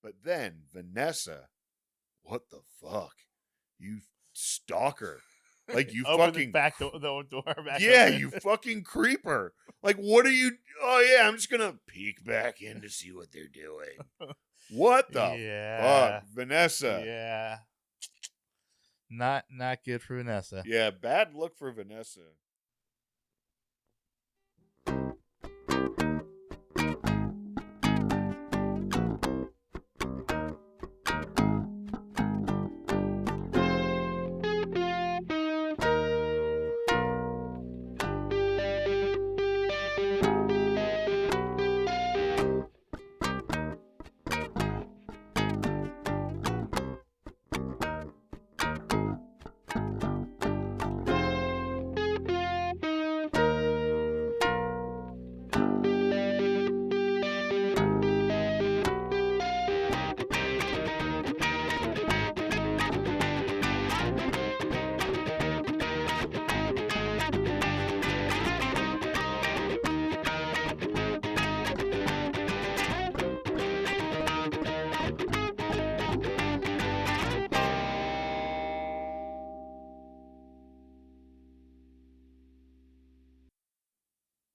But then Vanessa, what the fuck? You stalker. Like, you Open fucking... the back door back yeah, open. you fucking creeper. Like, what are you... Oh, yeah, I'm just gonna peek back in to see what they're doing. What the fuck? Vanessa. Yeah. Not good for Vanessa. Yeah, bad look for Vanessa.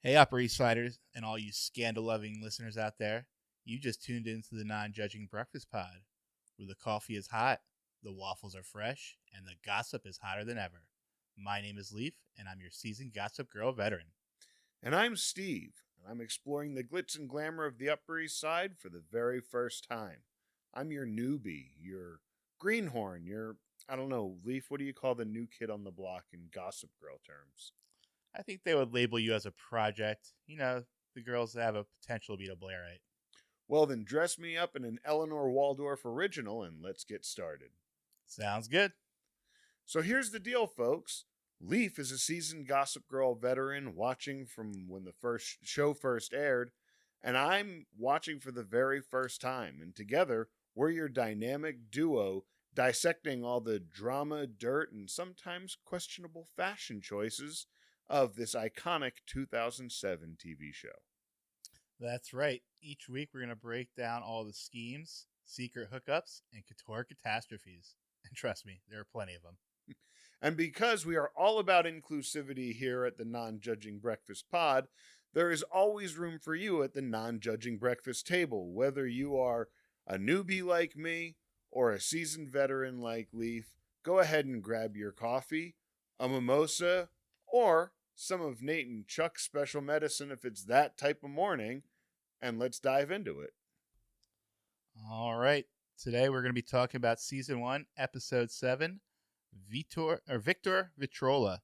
Hey, Upper East Siders, and all you scandal-loving listeners out there. You just tuned into the Non-Judging Breakfast Pod, where the coffee is hot, the waffles are fresh, and the gossip is hotter than ever. My name is Leif, and I'm your seasoned Gossip Girl veteran. And I'm Steve, and I'm exploring the glitz and glamour of the Upper East Side for the very first time. I'm your newbie, your greenhorn, your... I don't know, Leif, what do you call the new kid on the block in Gossip Girl terms? I think they would label you as a project. You know, the girls that have a potential to be a Blairite. Well, then dress me up in an Eleanor Waldorf original and let's get started. Sounds good. So here's the deal, folks. Leif is a seasoned Gossip Girl veteran watching from when the first show first aired, and I'm watching for the very first time. And together, we're your dynamic duo dissecting all the drama, dirt, and sometimes questionable fashion choices of this iconic 2007 TV show. That's right. Each week we're going to break down all the schemes, secret hookups, and couture catastrophes. And trust me, there are plenty of them. And because we are all about inclusivity here at the Non-Judging Breakfast Pod, there is always room for you at the Non-Judging Breakfast table, whether you are a newbie like me or a seasoned veteran like Leif. Go ahead and grab your coffee, a mimosa, or some of Nate and Chuck's special medicine if it's that type of morning, and let's dive into it. All right. Today we're going to be talking about Season 1, Episode 7, Vitor Vitrola.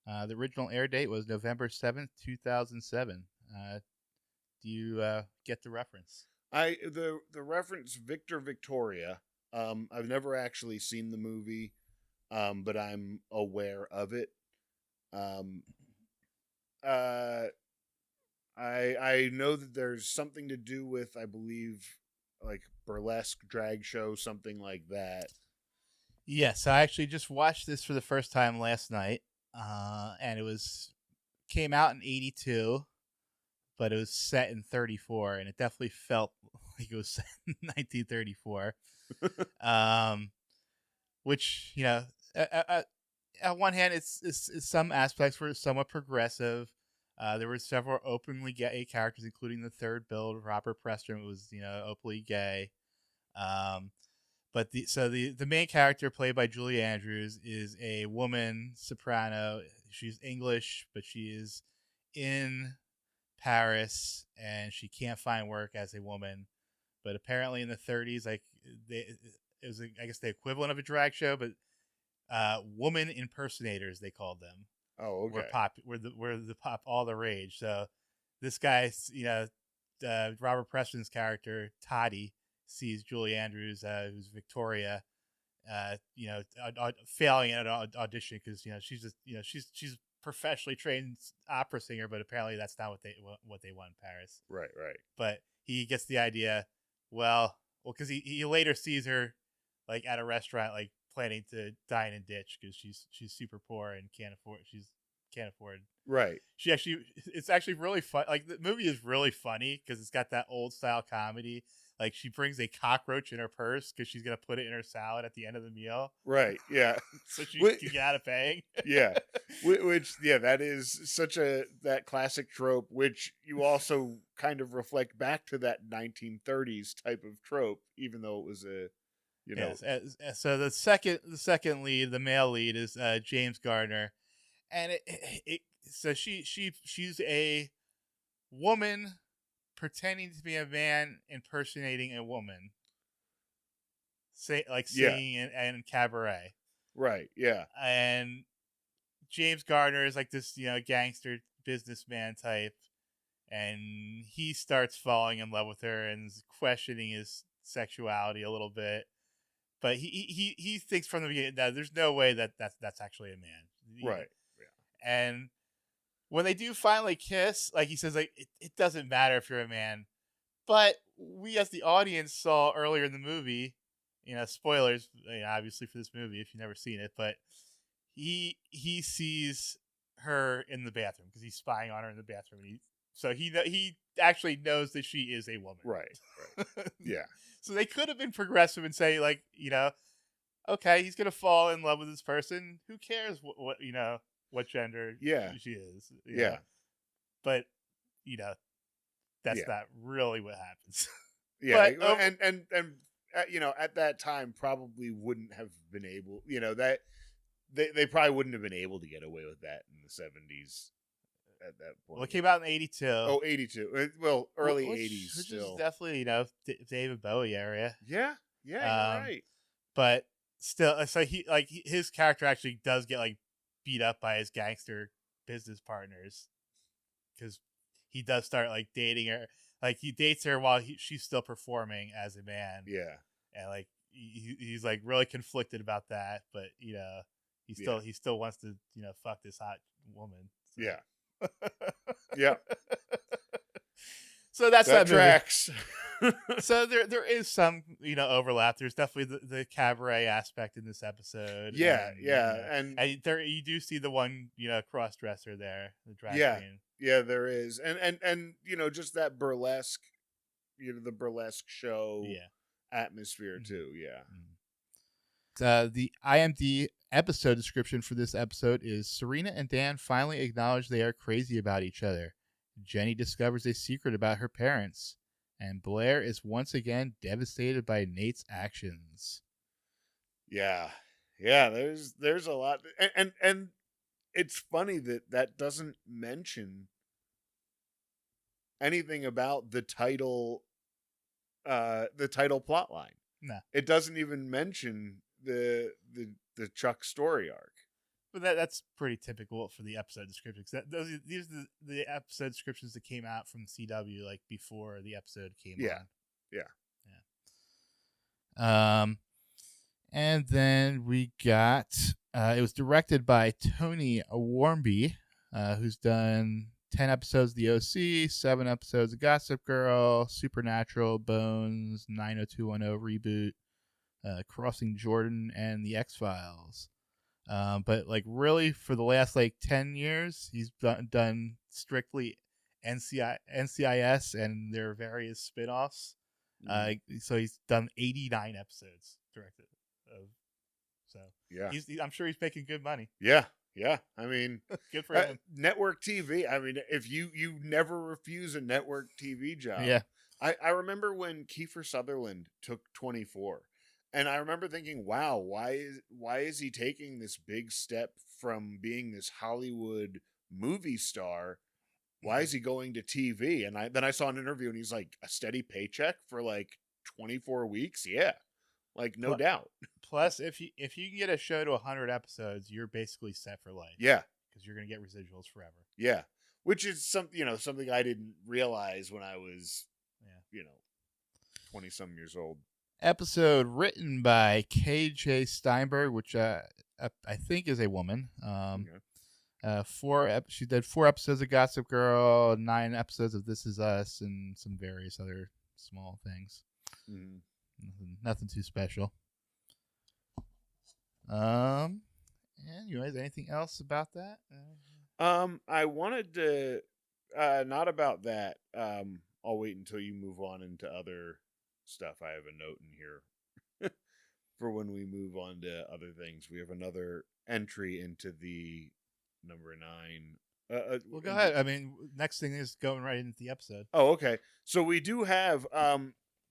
The original air date was November 7th, 2007. Do you get the reference? The reference Victor Victoria. I've never actually seen the movie, but I'm aware of it. I know that there's something to do with, I believe, like burlesque drag show, something like that. Yes, I actually just watched this for the first time last night, and it came out in 82, but it was set in 34, and it definitely felt like it was set in 1934. Which, you know, at one hand, it's some aspects were somewhat progressive. There were several openly gay characters, including the third build, Robert Preston, who was, you know, openly gay. But the main character, played by Julie Andrews, is a woman soprano. She's English, but she is in Paris, and she can't find work as a woman. But apparently, in the 30s, like it was, I guess, the equivalent of a drag show, but woman impersonators, they called them. Oh, okay. Were all the rage. So this guy's, you know, Robert Preston's character Toddy sees Julie Andrews, who's Victoria, you know, failing at an audition because, you know, she's just, you know, she's professionally trained opera singer, but apparently that's not what they want in Paris. Right. But he gets the idea. Well, because he later sees her like at a restaurant, like planning to dine and ditch because she's super poor and can't can't afford. Right. It's actually really fun. Like the movie is really funny because it's got that old style comedy. Like she brings a cockroach in her purse because she's gonna put it in her salad at the end of the meal. Right. Yeah. So she can get out of paying. Yeah. That is such that classic trope, which you also kind of reflect back to that 1930s type of trope, even though it was Yes. So the second lead, the male lead, is James Gardner, and she's a woman pretending to be a man impersonating a woman, singing in cabaret. Right. Yeah. And James Gardner is like this, gangster businessman type, and he starts falling in love with her and is questioning his sexuality a little bit. But he thinks from the beginning that there's no way that's actually a man. Right. Yeah. And when they do finally kiss, like he says, like it doesn't matter if you're a man. But we as the audience saw earlier in the movie, spoilers, obviously for this movie if you've never seen it, but he sees her in the bathroom because he's spying on her in the bathroom. So he actually knows that she is a woman. Right. Yeah. So they could have been progressive and say, like, okay, he's gonna fall in love with this person. Who cares what gender she is? Yeah. But that's not really what happens. Yeah. But, and at that time probably wouldn't have been able. That they probably wouldn't have been able to get away with that in the 70s. At that point. Well, it came out in 82. Oh, 82. Well, early 80s which still. Is definitely, David Bowie area. Yeah. Yeah, you're right. But still, so his character actually does get like beat up by his gangster business partners because he does start like dating her. Like he dates her while she's still performing as a man. Yeah. And like he's like really conflicted about that, but he still wants to fuck this hot woman. So. Yeah. Yeah. So that tracks. So there is some overlap. There's definitely the cabaret aspect in this episode. Yeah, and there you do see the one cross dresser there, the drag queen. Yeah, there is, and just that burlesque, the burlesque show atmosphere too. Yeah. The IMdB episode description for this episode is: Serena and Dan finally acknowledge they are crazy about each other. Jenny discovers a secret about her parents, and Blair is once again devastated by Nate's actions. Yeah. There's a lot, and it's funny that doesn't mention anything about the title plot line. No, it doesn't even mention the Chuck story arc. But that's pretty typical for the episode descriptions. These are the episode descriptions that came out from CW like before the episode came on. Yeah. And then we got it was directed by Tony Warmby, who's done 10 episodes of The OC, 7 episodes of Gossip Girl, Supernatural, Bones, 90210 reboot, Crossing Jordan, and The X-Files. But like really for the last like 10 years, he's done strictly NCIS and their various spin-offs. So he's done 89 episodes directed. So yeah, I'm sure he's making good money. Yeah. I mean, good for him. Network TV. I mean, if you never refuse a network TV job. Yeah. I remember when Kiefer Sutherland took 24. And I remember thinking, wow, why is he taking this big step from being this Hollywood movie star? Why is he going to TV? And then I saw an interview and he's like, a steady paycheck for like 24 weeks? Yeah. Like, no doubt. Plus, if you can get a show to 100 episodes, you're basically set for life. Yeah. Because you're going to get residuals forever. Yeah. Which is something I didn't realize when I was, 20-some years old. Episode written by KJ Steinberg, which I think is a woman. She did 4 episodes of Gossip Girl, 9 episodes of This Is Us, and some various other small things. Mm-hmm. Nothing too special. Anyways, anything else about that? I wanted to, not about that. I'll wait until you move on into other stuff. I have a note in here for when we move on to other things. We have another entry into the number 9. Well, go ahead. I mean, next thing is going right into the episode. Oh, okay. So we do have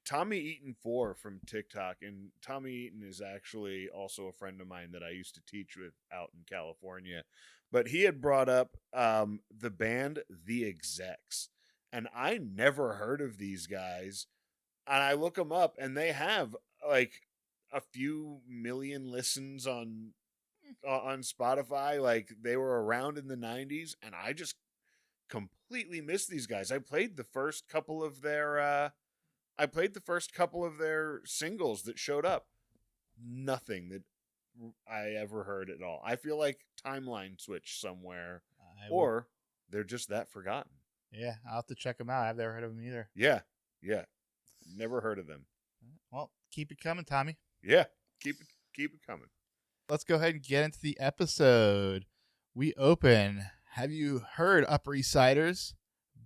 Tommy Eaton 4 from TikTok, and Tommy Eaton is actually also a friend of mine that I used to teach with out in California. But he had brought up the band The Execs, and I never heard of these guys. And I look them up, and they have like a few million listens on Spotify. Like they were around in the 90s, and I just completely missed these guys. I played the first couple of their singles that showed up. Nothing that I ever heard at all. I feel like timeline switch somewhere, or they're just that forgotten. Yeah, I'll have to check them out. I've never heard of them either. Yeah. Never heard of them. Well, keep it coming, Tommy. Yeah, keep it coming. Let's go ahead and get into the episode. We open. Have you heard, Upper East Siders?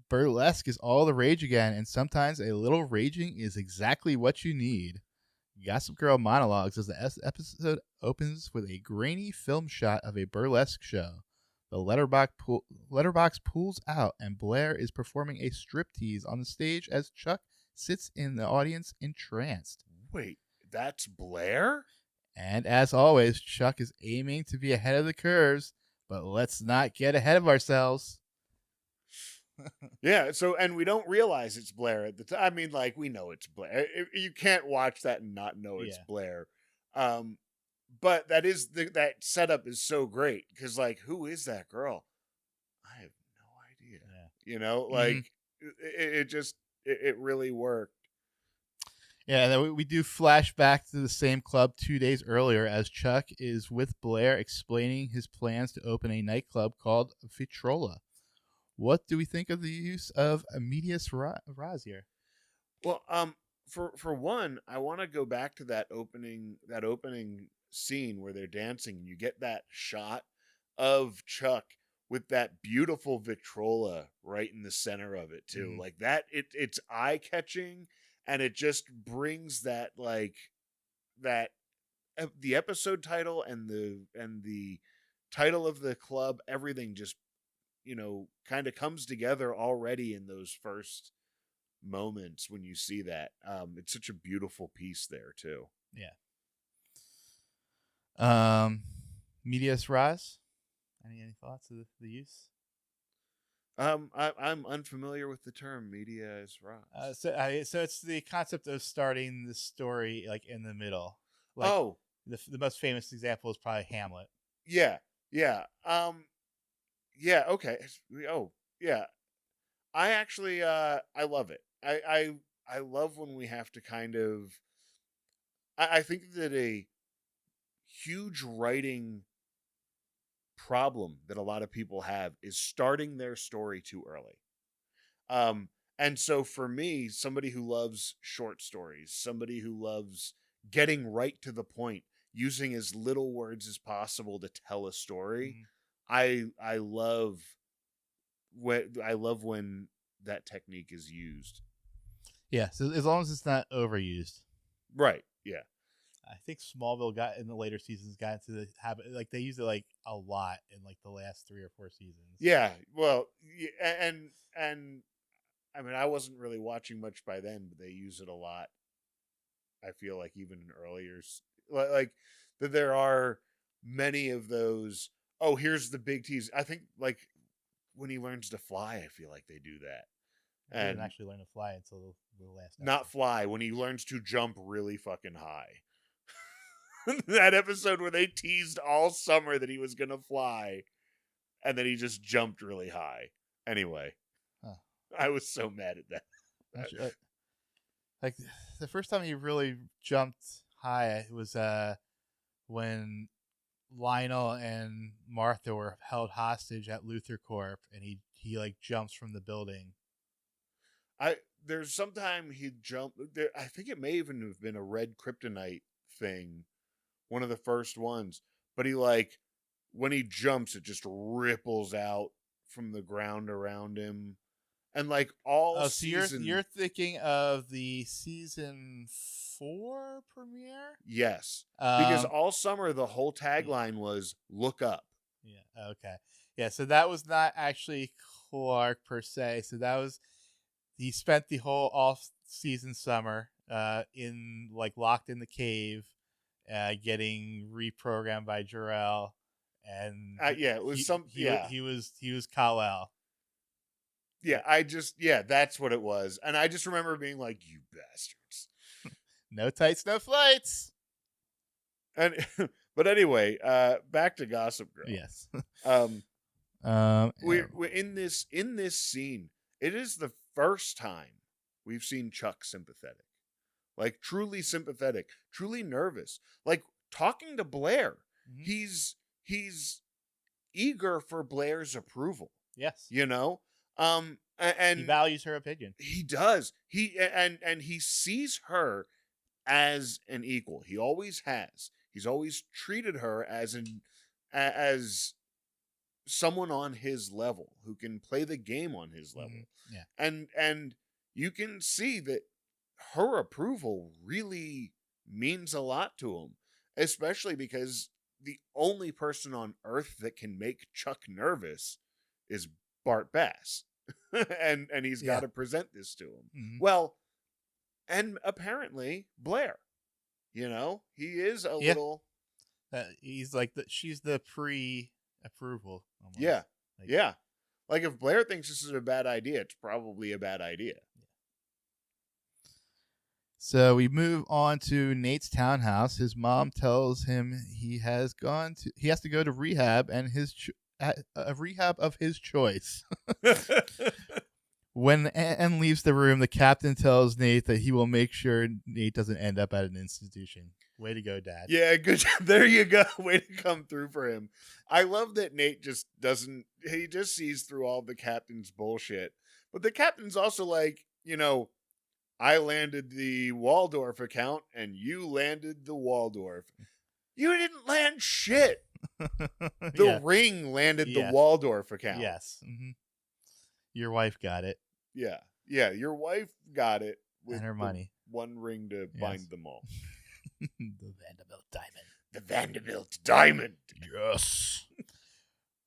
Burlesque is all the rage again, and sometimes a little raging is exactly what you need. Gossip Girl monologues as the episode opens with a grainy film shot of a burlesque show. The letterbox pulls out, and Blair is performing a striptease on the stage as Chuck sits in the audience entranced. Wait, that's Blair? And as always, Chuck is aiming to be ahead of the curves, but let's not get ahead of ourselves. Yeah, so, and we don't realize it's Blair at the time. I mean, like, we know it's Blair. You can't watch that and not know it's Blair. But that setup is so great, because, like, who is that girl? I have no idea. Yeah. You know, like, it really worked. Yeah, and then we do flash back to the same club 2 days earlier as Chuck is with Blair explaining his plans to open a nightclub called Vitrola. What do we think of the use of medias res here? Well, for one, I want to go back to that opening scene where they're dancing, and you get that shot of Chuck with that beautiful Vitrola right in the center of it too. Mm-hmm. Like that, it's eye catching, and it just brings that, like, that the episode title and the title of the club, everything just, you know, kind of comes together already in those first moments when you see that. It's such a beautiful piece there too. Yeah. Medias res. Any thoughts of the use? I'm unfamiliar with the term medias res. So it's the concept of starting the story like in the middle. Like, the most famous example is probably Hamlet. Yeah. Yeah. Okay. Oh, yeah. I actually, I love it. I love when we have to kind of. I think that a huge writing problem that a lot of people have is starting their story too early. And so for me, somebody who loves short stories, somebody who loves getting right to the point, using as little words as possible to tell a story, mm-hmm. I love when that technique is used. Yeah, so as long as it's not overused. Right, yeah. I think Smallville got in the later seasons got into the habit, like they use it like a lot in like the last 3 or 4 seasons. Yeah, well, and I mean, I wasn't really watching much by then, but they use it a lot. I feel like even in earlier, like that there are many of those. Oh, here's the big tease. I think like when he learns to fly, I feel like they do that. He didn't actually learn to fly until the last episode. Not fly, when he learns to jump really fucking high. That episode where they teased all summer that he was gonna fly, and then he just jumped really high. Anyway, I was so mad at that. Like the first time he really jumped high was when Lionel and Martha were held hostage at Luthor Corp, and he like jumps from the building. There's sometime he jumped there. I think it may even have been a red kryptonite thing, one of the first ones. But he like when he jumps, it just ripples out from the ground around him. And like all Oh, so season, you're thinking of the season 4 premiere? yes, because Um, all summer the whole tagline was "Look up." yeah. Okay. Yeah. So that was not actually Clark per se. So that was he spent the whole off season summer in like locked in the cave, getting reprogrammed by Jarrell, and Yeah, it was some. Yeah, he was Kal-El. yeah. That's what it was, and I just remember being like, "You bastards." No tights, no flights. And but anyway, back to Gossip Girl. Yes. Um, We're we're in this scene. It is the first time we've seen Chuck sympathetic, like truly sympathetic, truly nervous, like talking to Blair. Mhm. He's eager for Blair's approval. Yes. You know, and he values her opinion. he does. And he sees her as an equal. He always has. He's always treated her as someone on his level who can play the game on his level. Mm-hmm. Yeah. And you can see that her approval really means a lot to him, especially because the only person on earth that can make Chuck nervous is Bart Bass. and he's got to present this to him. Mm-hmm. Well, and apparently Blair, he is a little. He's like she's the pre-approval. Almost. Yeah, yeah. Like if Blair thinks this is a bad idea, it's probably a bad idea. So we move on to Nate's townhouse. His mom tells him he has to go to rehab, and a rehab of his choice. When Anne leaves the room, the captain tells Nate that he will make sure Nate doesn't end up at an institution. Way to go, Dad. Yeah, good. There you go. Way to come through for him. I love that Nate just doesn't, he just sees through all the captain's bullshit. But the captain's also like, I landed the Waldorf account and you landed the Waldorf. You didn't land shit. The ring landed the Waldorf account. Yes. Mm-hmm. Your wife got it. Yeah. Yeah. Your wife got it with and her money. One ring to bind them all. The Vanderbilt diamond. The Vanderbilt diamond. Yes.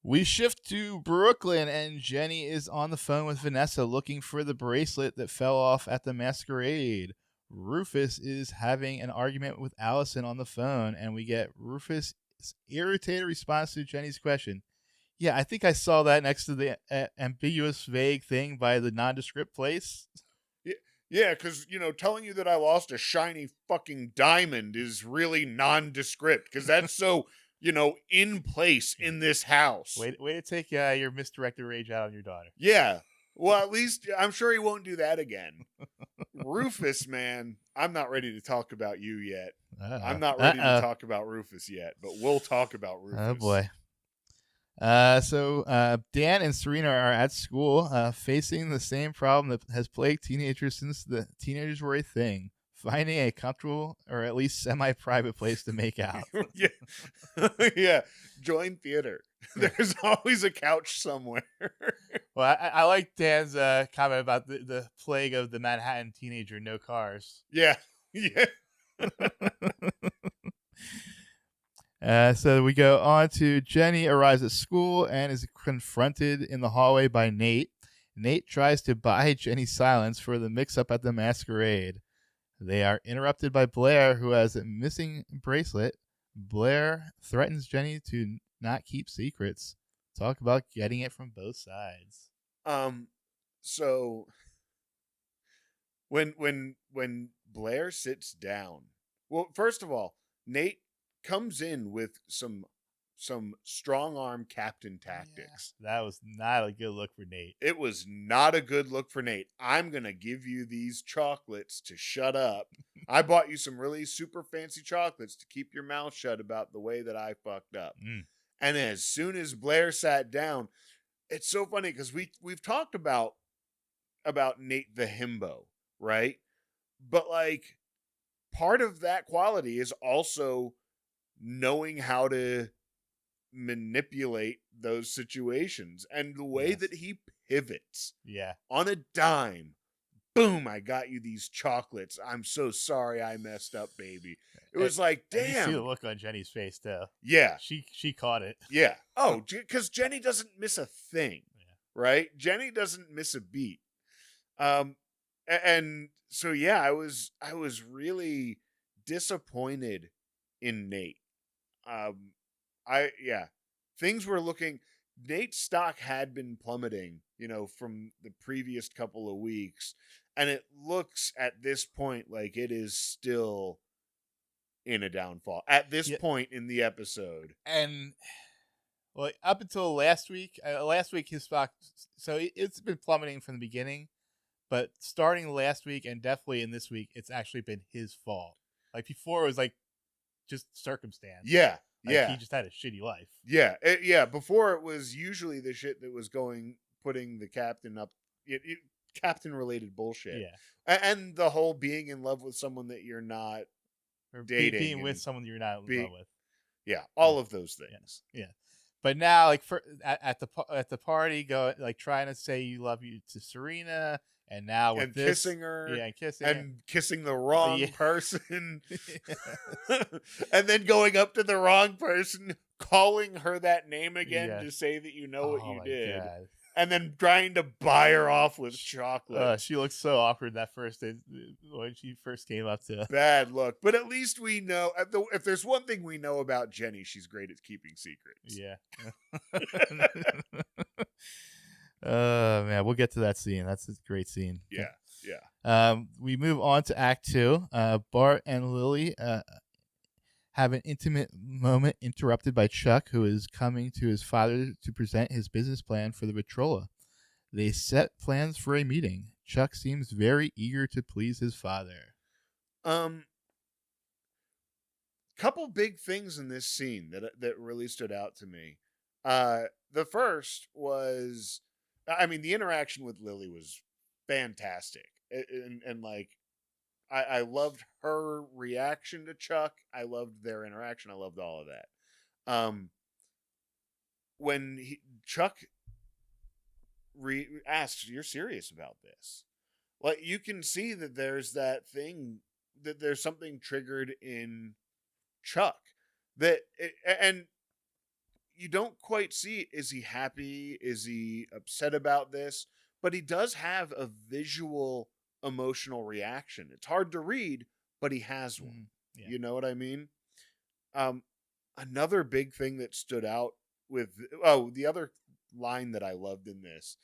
We shift to Brooklyn, and Jenny is on the phone with Vanessa looking for the bracelet that fell off at the masquerade. Rufus is having an argument with Allison on the phone, and we get Rufus' irritated response to Jenny's question. Yeah, I think I saw that next to the ambiguous, vague thing by the nondescript place. Yeah, because, telling you that I lost a shiny fucking diamond is really nondescript, because that's so, in place in this house. Way to take your misdirected rage out on your daughter. Yeah. Well, at least I'm sure he won't do that again. Rufus, man, I'm not ready to talk about you yet. I'm not ready to talk about Rufus yet, but we'll talk about Rufus. Oh, boy. So Dan and Serena are at school facing the same problem that has plagued teenagers since the teenagers were a thing. Finding a comfortable or at least semi-private place to make out. Yeah. Join theater. There's always a couch somewhere. Well, I like Dan's comment about the plague of the Manhattan teenager, no cars. Yeah. Yeah. So we go on to Jenny arrives at school and is confronted in the hallway by Nate. Nate tries to buy Jenny's silence for the mix-up at the masquerade. They are interrupted by Blair, who has a missing bracelet. Blair threatens Jenny to not keep secrets. Talk about getting it from both sides. So when Blair sits down, well, first of all, Nate comes in with some strong arm captain tactics. Yeah, that was not a good look for Nate. It was not a good look for Nate. I'm going to give you these chocolates to shut up. I bought you some really super fancy chocolates to keep your mouth shut about the way that I fucked up. And as soon as Blair sat down, it's so funny because we've talked about Nate the himbo, right? But like part of that quality is also knowing how to manipulate those situations. And the way that he pivots on a dime, boom, I got you these chocolates. I'm so sorry I messed up, baby. It was like, damn. You see the look on Jenny's face, though. Yeah. She caught it. Yeah. Oh, because Jenny doesn't miss a thing, right? Jenny doesn't miss a beat. And so, yeah, I was really disappointed in Nate. Things were looking, Nate's stock had been plummeting, from the previous couple of weeks. And it looks at this point like it is still in a downfall at this point in the episode. And well, up until last week his stock, so it's been plummeting from the beginning, but starting last week and definitely in this week, it's actually been his fault. Like before, it was like just circumstance. Yeah. He just had a shitty life. Yeah. Before it was usually the shit that was putting the captain up, captain related bullshit. Yeah. And the whole being in love with someone that you're not dating. Being with someone you're not in love with. Yeah. All of those things. Yeah. But now, like at the party, trying to say you love you to Serena, and now with kissing her, and kissing the wrong person, and then going up to the wrong person, calling her that name again to say that you know what you did, God. And then trying to buy her off with chocolate. She looked so awkward that first day when she first came up to. Bad look, but at least we know. If there's one thing we know about Jenny, she's great at keeping secrets. Yeah. Man, we'll get to that scene. That's a great scene. Yeah. We move on to Act 2. Bart and Lily have an intimate moment interrupted by Chuck, who is coming to his father to present his business plan for the Vitrola. They set plans for a meeting. Chuck seems very eager to please his father. Couple big things in this scene that really stood out to me. The first was, the interaction with Lily was fantastic, and like, I loved her reaction to Chuck. I loved their interaction. I loved all of that. When Chuck asks, "You're serious about this?" Like, you can see that there's that thing, that there's something triggered in Chuck and you don't quite see, is he happy? Is he upset about this? But he does have a visual emotional reaction. It's hard to read, but he has one. Yeah. You know what I mean? Another big thing that stood out the other line that I loved in this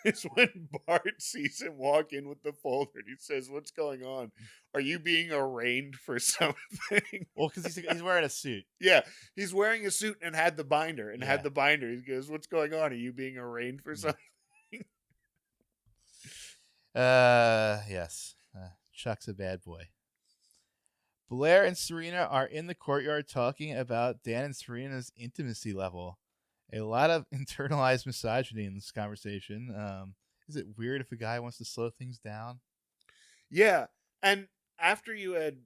is when Bart sees him walk in with the folder and he says, "What's going on? Are you being arraigned for something?" Well, because he's wearing a suit. Yeah, he's wearing a suit and had the binder. He goes, "What's going on? Are you being arraigned for something?" Yes. Chuck's a bad boy. Blair and Serena are in the courtyard talking about Dan and Serena's intimacy level. A lot of internalized misogyny in this conversation. Is it weird if a guy wants to slow things down? Yeah, and after you had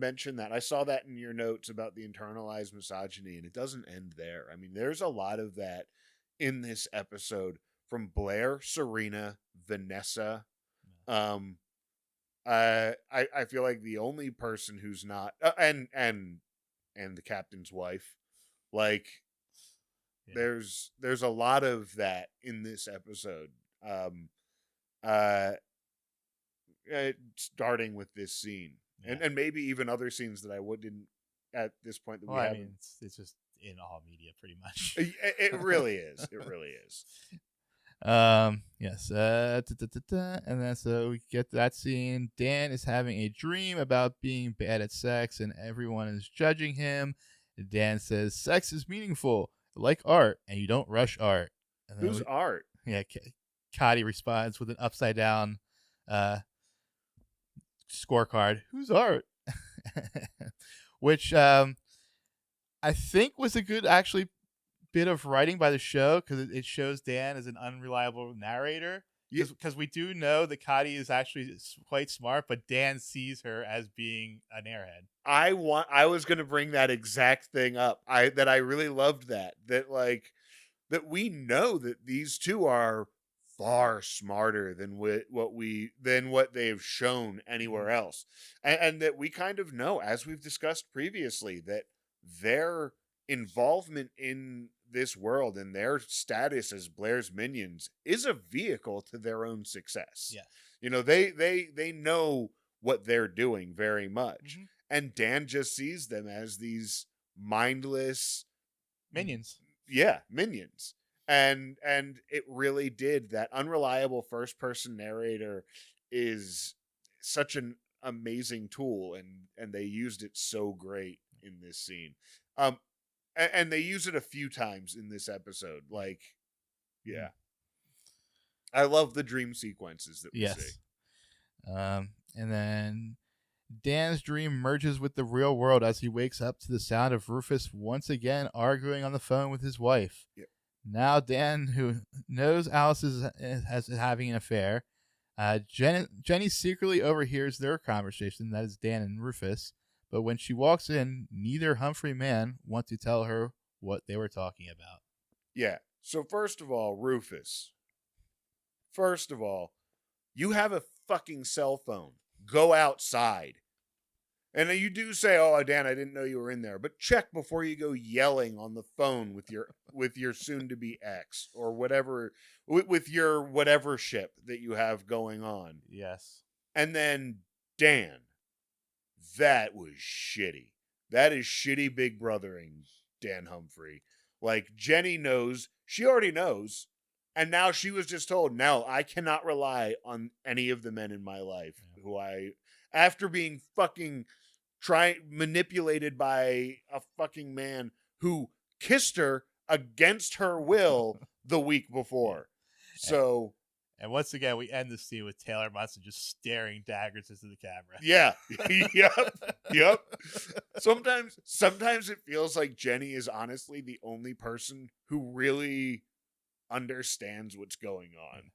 mentioned that, I saw that in your notes about the internalized misogyny, and it doesn't end there. There's a lot of that in this episode from Blair, Serena, Vanessa. I feel like the only person who's not and the captain's wife, like, there's a lot of that in this episode. Starting with this scene, and maybe even other scenes that I wouldn't at this point that we haven't. It's just in all media pretty much. It really is. It really is. Yes. And then so we get that scene. Dan is having a dream about being bad at sex, and everyone is judging him. Dan says, "Sex is meaningful, like art, and you don't rush art." And Who's art? Yeah, Cotty responds with an upside down scorecard. Who's art? Which I think was a good bit of writing by the show, because it shows Dan as an unreliable narrator, Because we do know that Cotty is actually quite smart, but Dan sees her as being an airhead. I was going to bring that exact thing up. I really loved that we know that these two are far smarter than what they've shown anywhere else, and that we kind of know, as we've discussed previously, that their involvement in this world and their status as Blair's minions is a vehicle to their own success. Yeah. They know what they're doing very much. And Dan just sees them as these mindless minions. Yeah, minions. And it really did. That unreliable first person narrator is such an amazing tool, and they used it so great in this scene. And they use it a few times in this episode. Like, yeah. I love the dream sequences that we see. And then Dan's dream merges with the real world as he wakes up to the sound of Rufus once again arguing on the phone with his wife. Yep. Now Dan, who knows Alice is having an affair, Jenny secretly overhears their conversation, that is Dan and Rufus, but when she walks in, neither Humphrey man want to tell her what they were talking about. Yeah. So first of all, Rufus. First of all, you have a fucking cell phone. Go outside. And you do say, "Oh, Dan, I didn't know you were in there." But check before you go yelling on the phone with your soon-to-be ex or whatever, with your whatever ship that you have going on. Yes. And then Dan, that was shitty. That is shitty big brothering, Dan Humphrey. Like, Jenny knows. She already knows. And now she was just told, "No, I cannot rely on any of the men in my life who after being fucking manipulated by a fucking man who kissed her against her will the week before." So, and once again, we end the scene with Taylor Munson just staring daggers into the camera. Yeah. Yep. Sometimes it feels like Jenny is honestly the only person who really understands what's going on.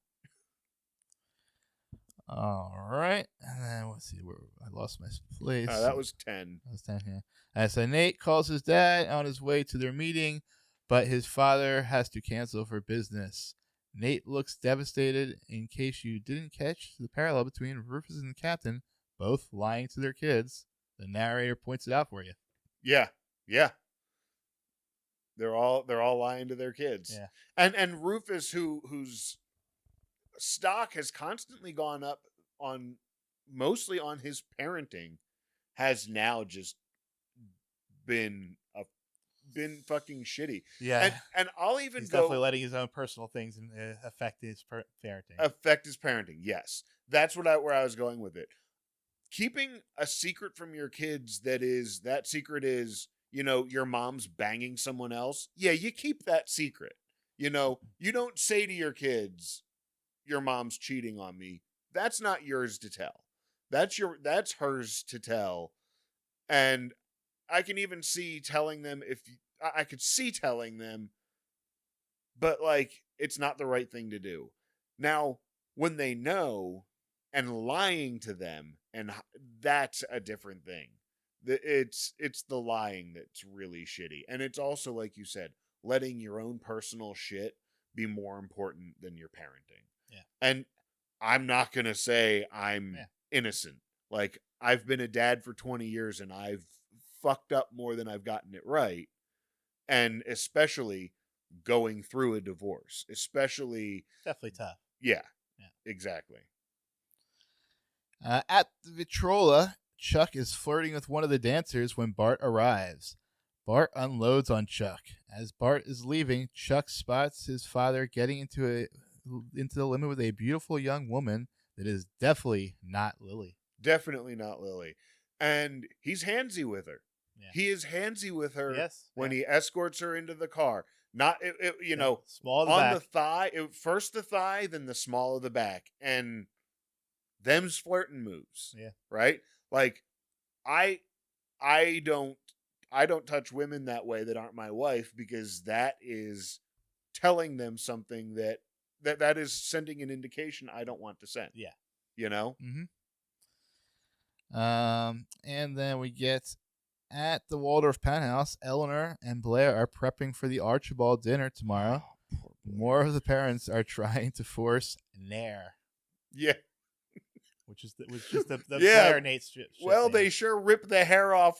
All right. And then let's see where I lost my place. That was 10. That was 10 here. So Nate calls his dad on his way to their meeting, but his father has to cancel for business. Nate looks devastated. In case you didn't catch the parallel between Rufus and the captain, both lying to their kids, the narrator points it out for you. Yeah. They're all lying to their kids. Yeah. And Rufus, whose stock has constantly gone up mostly on his parenting, has now just been fucking shitty. Yeah. And I'll even He's definitely letting his own personal things affect his parenting. Yes. That's where I was going with it. Keeping a secret from your kids that secret is, your mom's banging someone else. Yeah, you keep that secret. You don't say to your kids, "Your mom's cheating on me." That's not yours to tell. That's hers to tell. And I can even see telling them I could see telling them, but like, it's not the right thing to do. Now, when they know and lying to them, and that's a different thing. It's the lying that's really shitty. And it's also, like you said, letting your own personal shit be more important than your parenting. Yeah. And I'm not going to say I'm innocent. Like, I've been a dad for 20 years and I've fucked up more than I've gotten it right. And especially going through a divorce. Definitely tough. Yeah. Exactly. At the Vitrola, Chuck is flirting with one of the dancers when Bart arrives. Bart unloads on Chuck. As Bart is leaving, Chuck spots his father getting into the limo with a beautiful young woman that is definitely not Lily. Definitely not Lily. And he's handsy with her. Yeah. He is handsy with her when he escorts her into the car. Not, small of the on back. The thigh, first the thigh, then the small of the back. And them's flirting moves. Yeah. Right? Like, I don't touch women that way that aren't my wife, because that is telling them something that that is sending an indication I don't want to send. Yeah. You know? And then we get at the Waldorf penthouse, Eleanor and Blair are prepping for the Archibald dinner tomorrow. Oh, more of the parents are trying to force Nair. Yeah. Which is the yeah. Blair Nate shit. Well, thing. they sure rip the hair off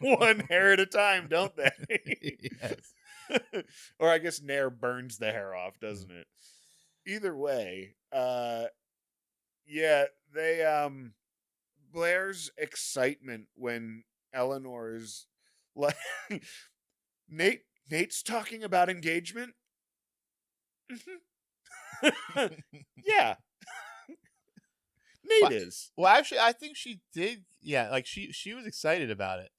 one hair at a time, don't they? Yes. Or I guess Nair burns the hair off, doesn't it? Either way, yeah, they Blair's excitement when Eleanor is like Nate's talking about engagement. Yeah. Nate is. Well, actually, I think she did. Yeah, like she was excited about it,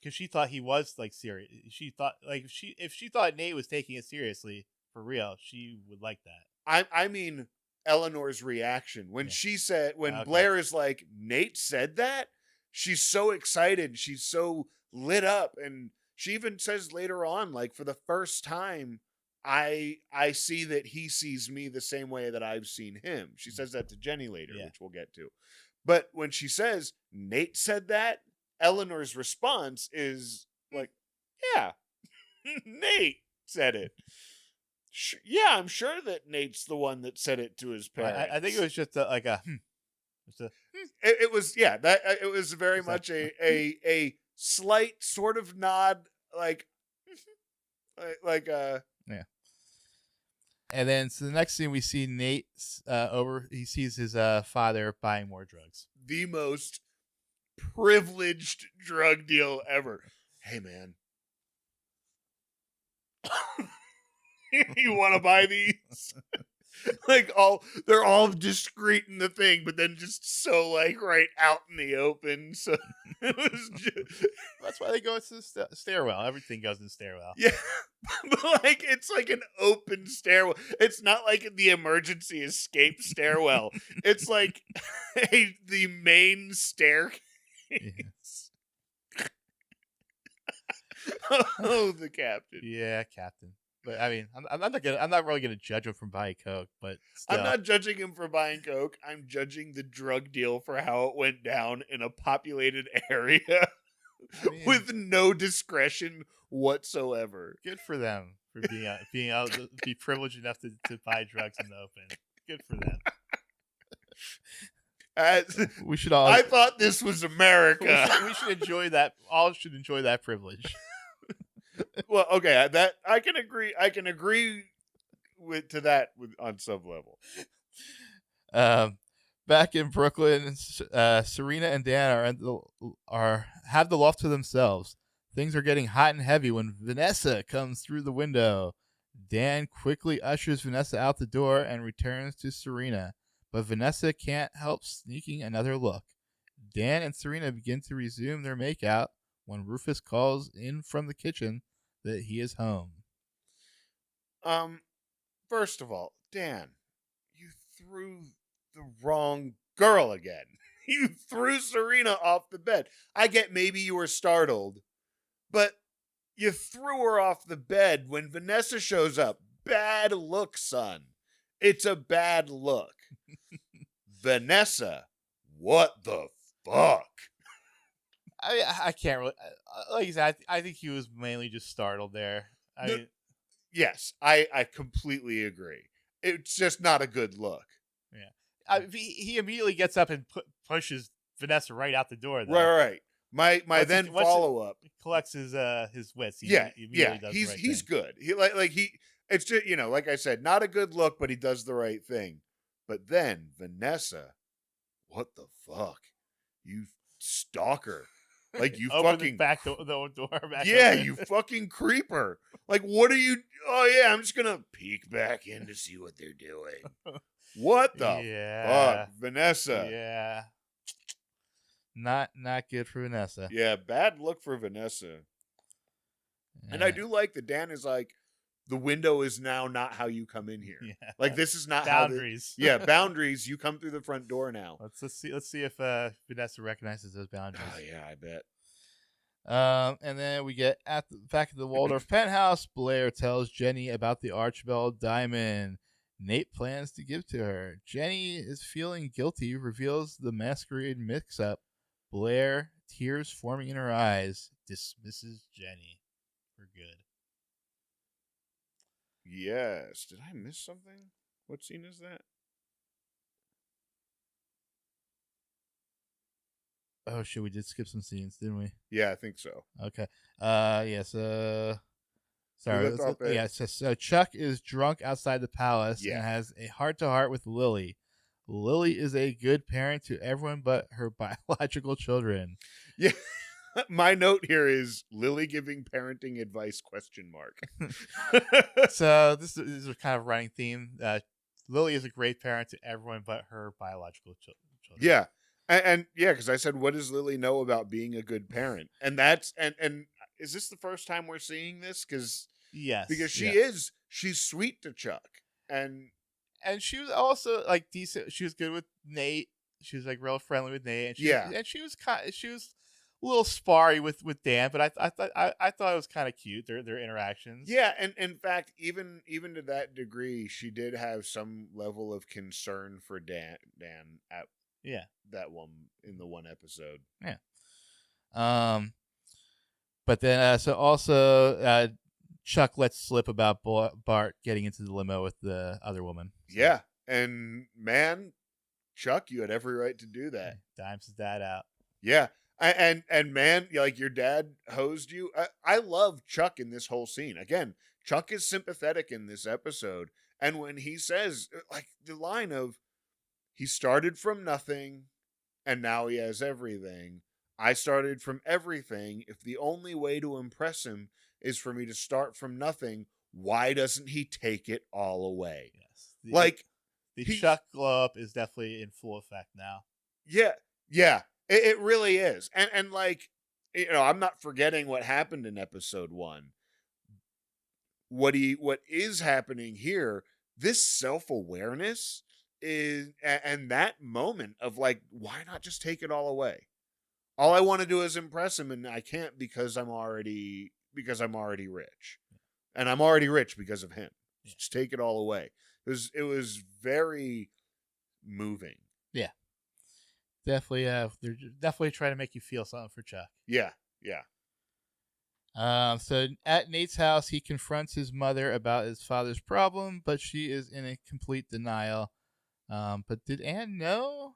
because she thought he was like serious. She thought like if she thought Nate was taking it seriously for real, she would like that. I mean Eleanor's reaction when she said Blair is like, Nate said that, she's so excited, she's so lit up, and she even says later on, like, for the first time I see that he sees me the same way that I've seen him. She says that to Jenny later, which we'll get to. But when she says Nate said that, Eleanor's response is like, yeah, Nate said it. Yeah, I'm sure that Nate's the one that said it to his parents. I think it was just like a. It was that it was very much a slight sort of nod, like yeah. And then so the next scene we see Nate he sees his father buying more drugs. The most privileged drug deal ever. Hey man. You want to buy these? Like they're all discreet in the thing, but then just so like right out in the open. So it was just... That's why they go to the stairwell. Everything goes in the stairwell. Yeah, but like it's like an open stairwell. It's not like the emergency escape stairwell. It's like the main staircase. Yes. Oh, the captain. Yeah, captain. But I mean, I'm not really gonna judge him for buying coke, but still. I'm not judging him for buying coke. I'm judging the drug deal for how it went down in a populated area with no discretion whatsoever. Good for them for being able to be privileged enough to buy drugs in the open. Good for them. We should all. I thought this was America. We should enjoy that. All should enjoy that privilege. Well, okay, that I can agree. I can agree to that on some level. Back in Brooklyn, Serena and Dan have the loft to themselves. Things are getting hot and heavy when Vanessa comes through the window. Dan quickly ushers Vanessa out the door and returns to Serena, but Vanessa can't help sneaking another look. Dan and Serena begin to resume their makeout when Rufus calls in from the kitchen that he is home. First of all, Dan, you threw the wrong girl again. You threw Serena off the bed. I get maybe you were startled, but you threw her off the bed when Vanessa shows up. Bad look, son. It's a bad look. Vanessa, what the fuck? I can't really, like you said, I think he was mainly just startled there. Yes, I completely agree. It's just not a good look. Yeah, he immediately gets up and pushes Vanessa right out the door. Though. Right. My then follow up collects his wits. He does he's good. It's just, like I said, not a good look, but he does the right thing. But then Vanessa, what the fuck, you stalker. Like, you fucking back the door back. Yeah, open. you fucking creeper. Like, what are you? Oh yeah, I'm just gonna peek back in to see what they're doing. What the fuck, Vanessa? Yeah, not good for Vanessa. Yeah, bad look for Vanessa. Yeah. And I do like that Dan is like, the window is now not how you come in here. Yeah. Like, this is not boundaries. Boundaries. You come through the front door now. Let's see if Vanessa recognizes those boundaries. Oh yeah, I bet. And then we get back at the Waldorf penthouse. Blair tells Jenny about the Archibald diamond. Nate plans to give to her. Jenny is feeling guilty, reveals the masquerade mix-up. Blair, tears forming in her eyes, dismisses Jenny for good. Yes. Did I miss something? What scene is that? Oh shit, we did skip some scenes, didn't we? Yeah, I think so. Okay. Yes. Sorry. So Chuck is drunk outside the palace and has a heart-to-heart with Lily. Lily is a good parent to everyone but her biological children. Yeah. My note here is Lily giving parenting advice ? So this is a kind of running theme. Lily is a great parent to everyone but her biological children. Yeah. And yeah, because I said, what does Lily know about being a good parent? And that's and is this the first time we're seeing this? Because she's sweet to Chuck, and she was also like decent. She was good with Nate. She was like real friendly with Nate, and she was a little sparry with Dan, but I thought it was kind of cute their interactions. Yeah, and in fact, even to that degree, she did have some level of concern for Dan at that one in the one episode. Yeah. But then so also Chuck lets slip about Bart getting into the limo with the other woman. Yeah, and man, Chuck, you had every right to do that. Dimes his dad out. Yeah. And man, like your dad hosed you. I love Chuck in this whole scene. Again, Chuck is sympathetic in this episode. And when he says, like, the line of, he started from nothing and now he has everything. I started from everything. If the only way to impress him is for me to start from nothing, why doesn't he take it all away? Yes. The Chuck glow up is definitely in full effect now. Yeah. Yeah. It really is. And like, I'm not forgetting what happened in episode 1. What is happening here, this self-awareness is, and that moment of like, why not just take it all away? All I want to do is impress him, and I can't because I'm already rich. And I'm already rich because of him. Just take it all away. It was very moving. Yeah. Definitely, they're definitely trying to make you feel something for Chuck. Yeah. So at Nate's house, he confronts his mother about his father's problem, but she is in a complete denial. But did Anne know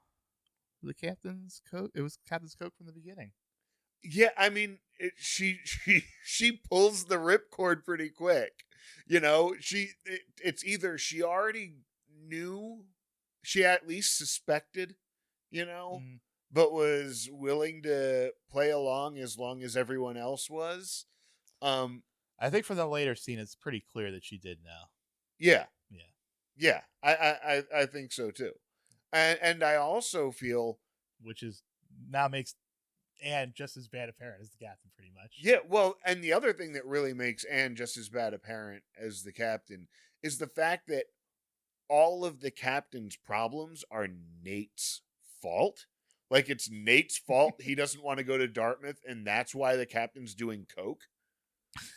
the captain's coat? It was captain's coat from the beginning. Yeah, I mean, she pulls the ripcord pretty quick. It's either she already knew, she at least suspected, but was willing to play along as long as everyone else was. I think from the later scene, it's pretty clear that she did know. Yeah. I think so too. And I also feel, which is now makes Anne just as bad a parent as the captain, pretty much. Yeah, well, and the other thing that really makes Anne just as bad a parent as the captain is the fact that all of the captain's problems are Nate's fault. Like, it's Nate's fault he doesn't want to go to Dartmouth, and that's why the captain's doing coke.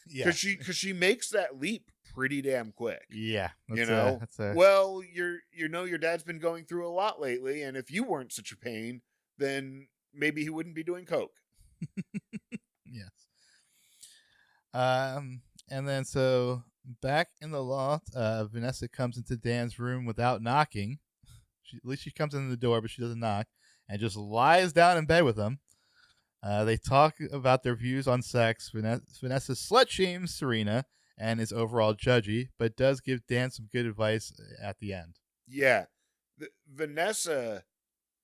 Yeah, because she makes that leap pretty damn quick. Yeah, well, your dad's been going through a lot lately, and if you weren't such a pain, then maybe he wouldn't be doing coke. Yes. And then so back in the loft, Vanessa comes into Dan's room without knocking. At least she comes in the door, but she doesn't knock, and just lies down in bed with him. They talk about their views on sex. Vanessa slut shames Serena and is overall judgy, but does give Dan some good advice at the end. Yeah. Vanessa,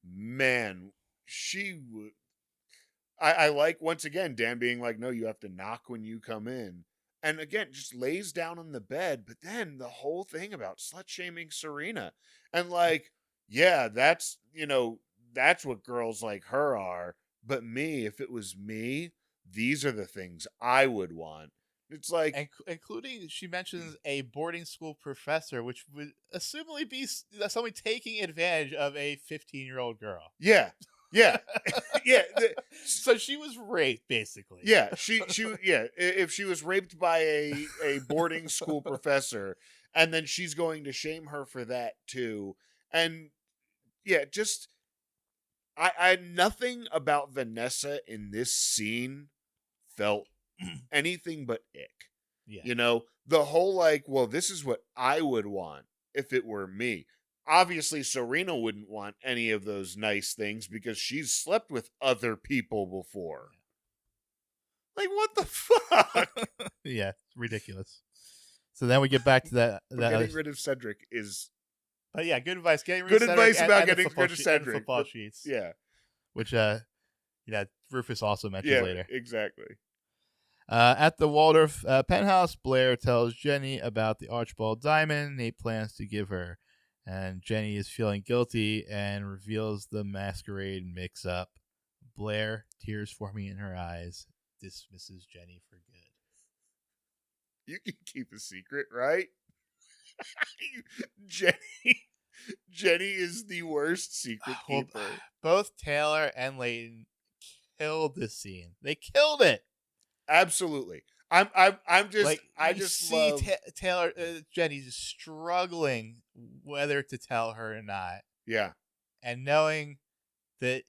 man, she would. I like, once again, Dan being like, no, you have to knock when you come in. And again, just lays down on the bed. But then the whole thing about slut shaming Serena. And like, yeah, that's what girls like her are. But me, if it was me, these are the things I would want. It's like, including, she mentions a boarding school professor, which would assumably be somebody taking advantage of a 15-year-old girl. Yeah. Yeah. Yeah. So she was raped, basically. Yeah. She if she was raped by a boarding school professor, And then she's going to shame her for that too. And yeah, just I nothing about Vanessa in this scene felt anything but ick. Yeah. You know, the whole like, well, this is what I would want if it were me. Obviously, Serena wouldn't want any of those nice things because she's slept with other people before. Like, what the fuck? Yeah, ridiculous. So then we get back to that. Getting rid of Cedric is. But yeah, good advice. Getting rid Good of advice Cedric about and getting rid of Cedric. football sheets. Yeah. Which, Rufus also mentions later. Exactly. At the Waldorf penthouse, Blair tells Jenny about the Archibald diamond Nate plans to give her. And Jenny is feeling guilty and reveals the masquerade mix-up. Blair, tears forming in her eyes, dismisses Jenny for good. You can keep a secret, right? Jenny is the worst secret keeper. Both Taylor and Leighton killed this scene. They killed it. Absolutely. I'm just like, I just see Taylor Jenny's struggling whether to tell her or not. Yeah. And knowing that,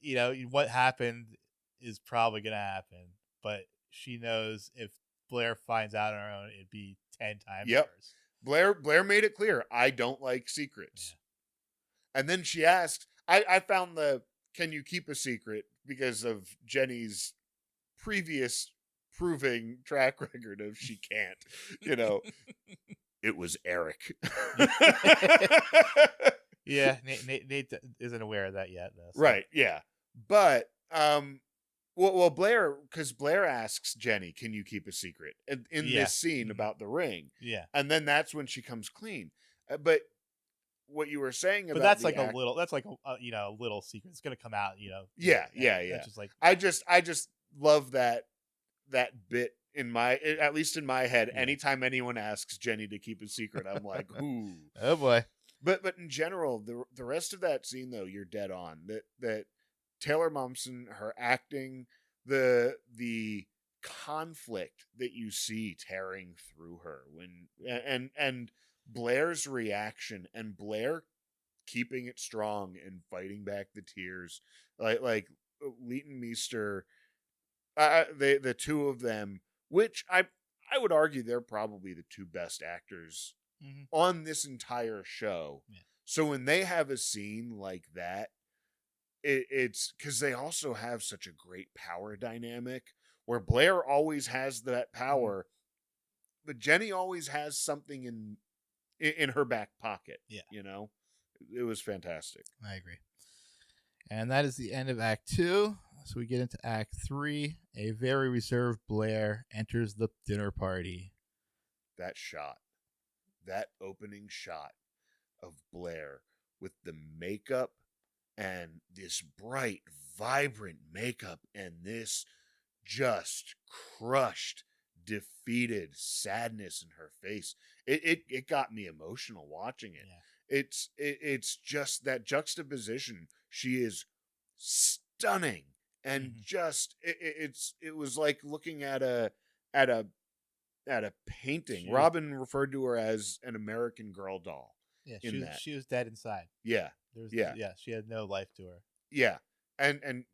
what happened is probably going to happen, but she knows if Blair finds out on her own, it'd be 10 times worse. Blair made it clear, I don't like secrets. Yeah. And then she asks, I found the can you keep a secret because of Jenny's previous proving track record of she can't. It was Eric. Yeah, Nate isn't aware of that yet, though. So. Right, yeah. But well, Blair, because Blair asks Jenny, "Can you keep a secret?" in this scene about the ring. Yeah, and then that's when she comes clean. But what you were saying about that's like a little. That's like a little secret. It's gonna come out. Yeah. That's just like I just love that bit in at least in my head. Yeah. Anytime anyone asks Jenny to keep a secret, I'm like, ooh, oh boy. But in general, the rest of that scene though, you're dead on. That Taylor Momsen, her acting, the conflict that you see tearing through her and Blair's reaction and Blair keeping it strong and fighting back the tears, like Leighton Meester, the two of them, which I would argue they're probably the two best actors on this entire show. Yeah. So when they have a scene like that, it's because they also have such a great power dynamic where Blair always has that power, but Jenny always has something in her back pocket. Yeah. It was fantastic. I agree. And that is the end of Act 2. So we get into Act 3. A very reserved Blair enters the dinner party. That opening shot of Blair with the makeup and this bright, vibrant makeup and this just crushed, defeated sadness in her face. It got me emotional watching it. Yeah. It's just that juxtaposition. She is stunning and just it was like looking at a painting. Robin referred to her as an American Girl doll. Yeah, she was dead inside. Yeah. She had no life to her. Yeah. And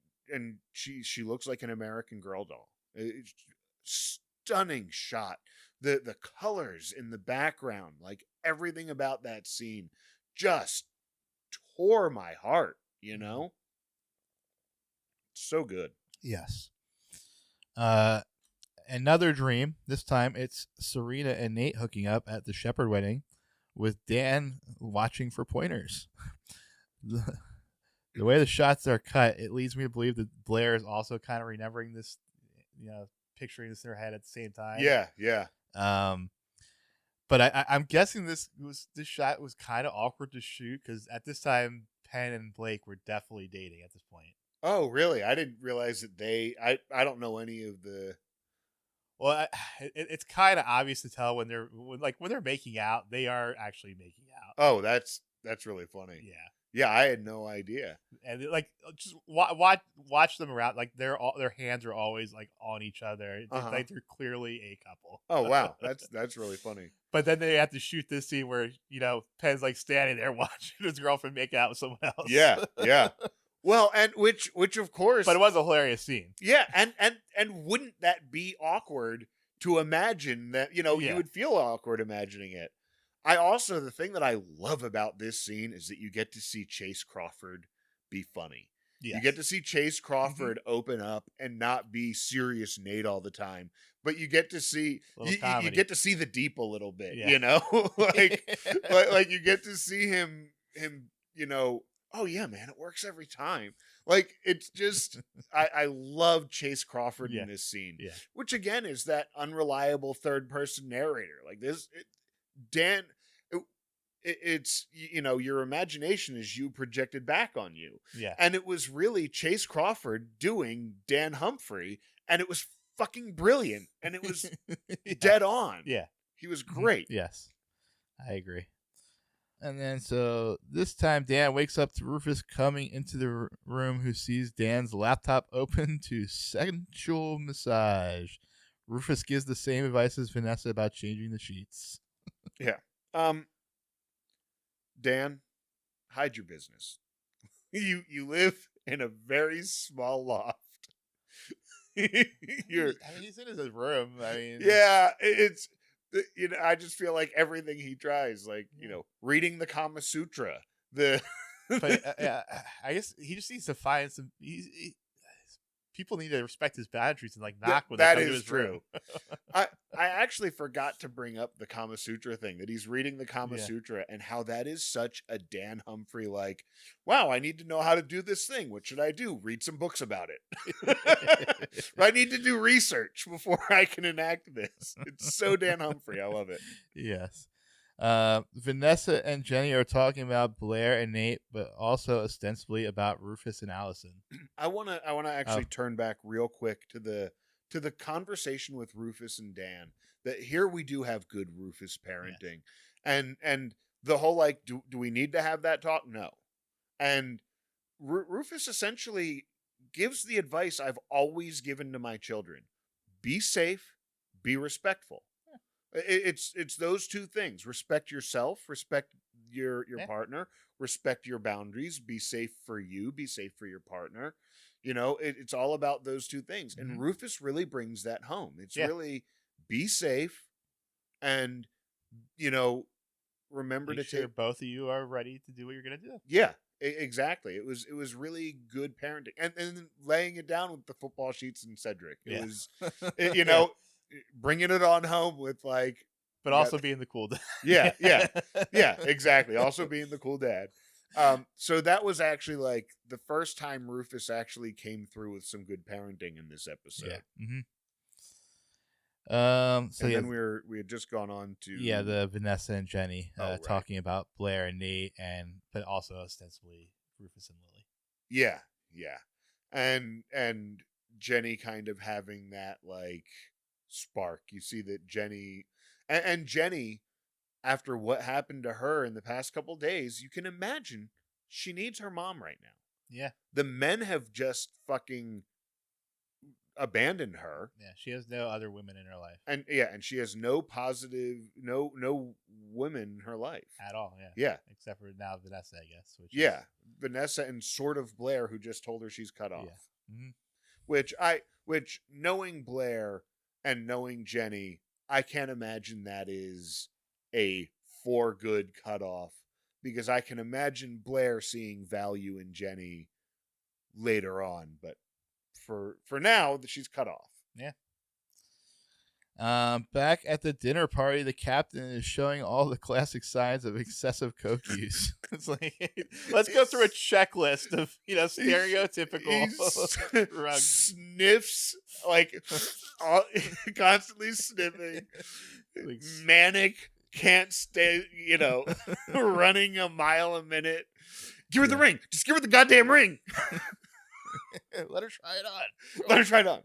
she looks like an American Girl doll. It's stunning shot. The colors in the background, like everything about that scene just tore my heart, So good. Yes. Another dream. This time it's Serena and Nate hooking up at the Shepherd wedding with Dan watching for pointers. The way the shots are cut, it leads me to believe that Blair is also kind of remembering this, picturing this in her head at the same time. Yeah. But I'm guessing this shot was kind of awkward to shoot because at this time, Penn and Blake were definitely dating at this point. Oh, really? I didn't realize that I don't know any of the. Well, it's kind of obvious to tell when they're making out, they are actually making out. Oh, that's really funny. Yeah, I had no idea. And like just watch them around. Like their hands are always like on each other. It's like they're clearly a couple. Oh wow, that's really funny. But then they have to shoot this scene where Penn's like standing there watching his girlfriend make out with someone else. Yeah. Well, and which of course, but it was a hilarious scene. Yeah, and wouldn't that be awkward to imagine that? You would feel awkward imagining it. The thing that I love about this scene is that you get to see Chase Crawford be funny. Yes. You get to see Chase Crawford open up and not be serious Nate all the time, but you get to see you get to see the deep a little bit. Yeah. like you get to see him. Oh yeah, man, it works every time. Like it's just, I love Chase Crawford in this scene, which again is that unreliable third person narrator. Like this, Dan, it's your imagination is you projected back on you. Yeah, and it was really Chase Crawford doing Dan Humphrey, and it was fucking brilliant, and it was dead on. Yeah, he was great. Yes, I agree. And then, so this time, Dan wakes up to Rufus coming into the room, who sees Dan's laptop open to sensual massage. Rufus gives the same advice as Vanessa about changing the sheets. Yeah. Dan, hide your business. You live in a very small loft. He's in his room. Yeah, it's. I just feel like everything he tries, like, reading the Kama Sutra, but I guess he just needs to find some. People need to respect his boundaries and knock when they come to his room. I actually forgot to bring up the Kama Sutra thing, that he's reading the Kama Sutra, and how that is such a Dan Humphrey, wow, I need to know how to do this thing. What should I do? Read some books about it. I need to do research before I can enact this. It's so Dan Humphrey. I love it. Yes. Vanessa and Jenny are talking about Blair and Nate, but also ostensibly about Rufus and Allison. I want to actually turn back real quick to the conversation with Rufus and Dan. That here we do have good Rufus parenting, and the whole do we need to have that talk? No, and Rufus essentially gives the advice I've always given to my children: be safe, be respectful. It's those two things. Respect yourself, respect your partner, respect your boundaries, be safe for you, be safe for your partner. It's all about those two things. And Rufus really brings that home. It's really be safe and, remember Make to sure both of you are ready to do what you're going to do. Yeah, exactly. It was really good parenting. And then laying it down with the football sheets and Cedric. It was, bringing it on home with but also being the cool dad. yeah, exactly. Also being the cool dad. So that was actually the first time Rufus actually came through with some good parenting in this episode. Yeah. So then we had just gone on to the Vanessa and Jenny talking about Blair and Nate, but also ostensibly Rufus and Lily. Yeah. And Jenny kind of having that spark. You see that Jenny and Jenny, after what happened to her in the past couple days, you can imagine she needs her mom right now. Yeah. The men have just fucking abandoned her. Yeah, she has no other women in her life. And she has no positive no women in her life. At all, yeah. Yeah. Except for now Vanessa, I guess. Vanessa and sort of Blair, who just told her she's cut off. Yeah. Mm-hmm. Which knowing Blair and knowing Jenny, I can't imagine that is a for good cutoff, because I can imagine Blair seeing value in Jenny later on, but for now, she's cut off. Yeah. Back at the dinner party, the captain is showing all the classic signs of excessive coke use. It's let's go through a checklist of stereotypical sniffs, constantly sniffing, manic, can't stay, running a mile a minute. Give her the ring. Just give her the goddamn ring. Let her try it on. Let her try it on.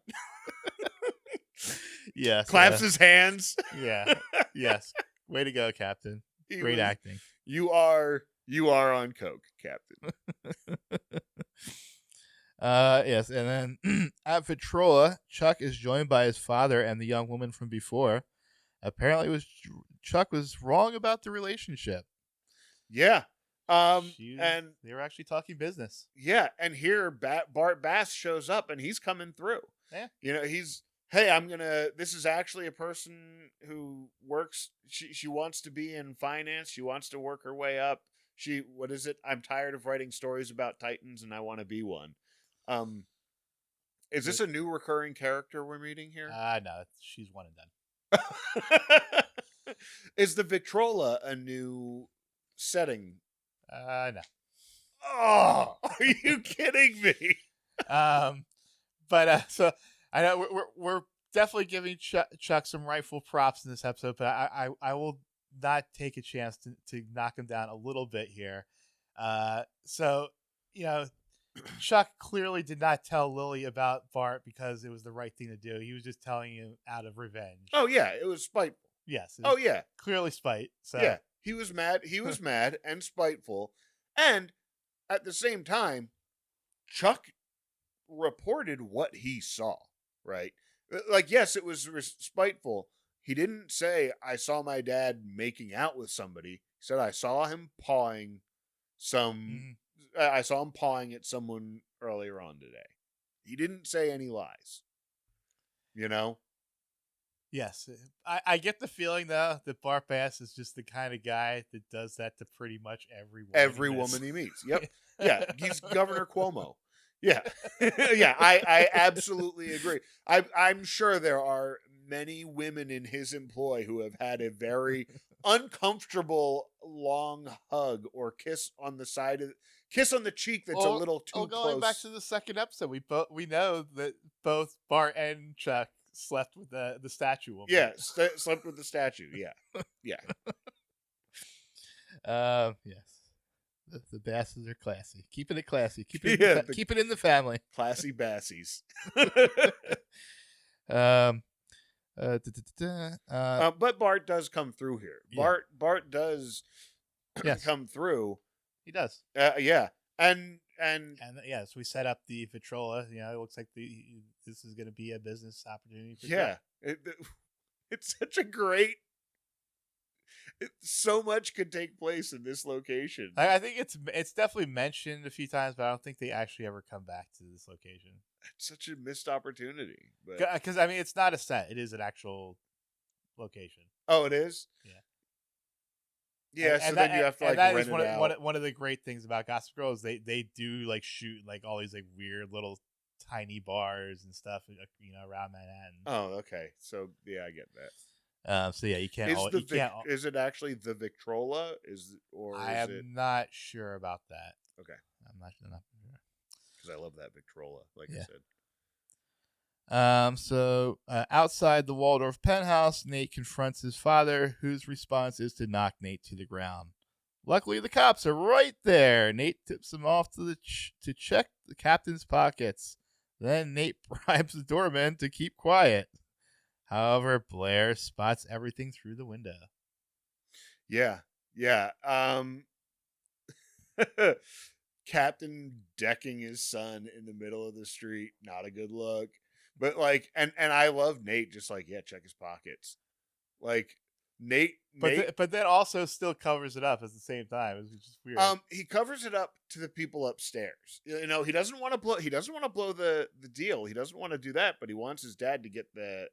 Yes. Claps his hands. Yeah. Yes. Way to go, Captain. Great acting. You are You are on coke, Captain. Yes, and then at Vitrola, Chuck is joined by his father and the young woman from before. Apparently, Chuck was wrong about the relationship. Yeah. And they were actually talking business. Yeah, and here Bart Bass shows up, and he's coming through. Yeah. Hey, this is actually a person who works. She wants to be in finance. She wants to work her way up. What is it? I'm tired of writing stories about Titans, and I want to be one. Is this a new recurring character we're meeting here? No, she's one and done. Is the Vitrola a new setting? No. Oh, are you kidding me? So I know we're definitely giving Chuck some rightful props in this episode, but I will not take a chance to knock him down a little bit here. So Chuck clearly did not tell Lily about Bart because it was the right thing to do. He was just telling him out of revenge. Oh yeah, it was spiteful. Yes. Oh yeah, clearly spite. So yeah, he was mad. He was mad and spiteful, and at the same time, Chuck reported what he saw. Right? Like, yes, it was spiteful. He didn't say, "I saw my dad making out with somebody." He said, "I saw him pawing I saw him pawing at someone earlier on today." He didn't say any lies. Yes. I get the feeling, though, that Bart Bass is just the kind of guy that does that to pretty much every woman he meets. Yep. Yeah, he's Governor Cuomo. Yeah. Yeah, I absolutely agree. I'm sure there are many women in his employ who have had a very uncomfortable long hug or kiss on the cheek that's a little too close. Going back to the second episode, we know that both Bart and Chuck slept with the statue woman. Yeah, slept with the statue. Yeah. Yeah. Yes. The Basses are classy. Keeping it classy. Keep it in the family. Classy Bassies. But Bart does come through here. Yeah. Bart does come through. He does. Yeah. And so we set up the Vitrola. It looks like this is going to be a business opportunity for Chuck. It's such a great. So much could take place in this location. I think it's definitely mentioned a few times, but I don't think they actually ever come back to this location. It's such a missed opportunity. Because it's not a set; it is an actual location. Oh, it is. Yeah. Yeah. Then you have to rent it out. One of the great things about Gossip Girl is they do shoot all these weird little tiny bars and stuff around Manhattan. Oh, okay. So yeah, I get that. So yeah, you can't. Is it actually the Victrola? I am not sure about that. Okay, I'm not sure. Because I love that Victrola, I said. So outside the Waldorf penthouse, Nate confronts his father, whose response is to knock Nate to the ground. Luckily, the cops are right there. Nate tips him off to check the captain's pockets. Then Nate bribes the doorman to keep quiet. However, Blair spots everything through the window. Yeah. Captain decking his son in the middle of the street, not a good look. But and I love Nate just check his pockets. Nate but that also still covers it up at the same time. It's just weird. He covers it up to the people upstairs. He doesn't want to blow the deal. He doesn't want to do that, but he wants his dad to get the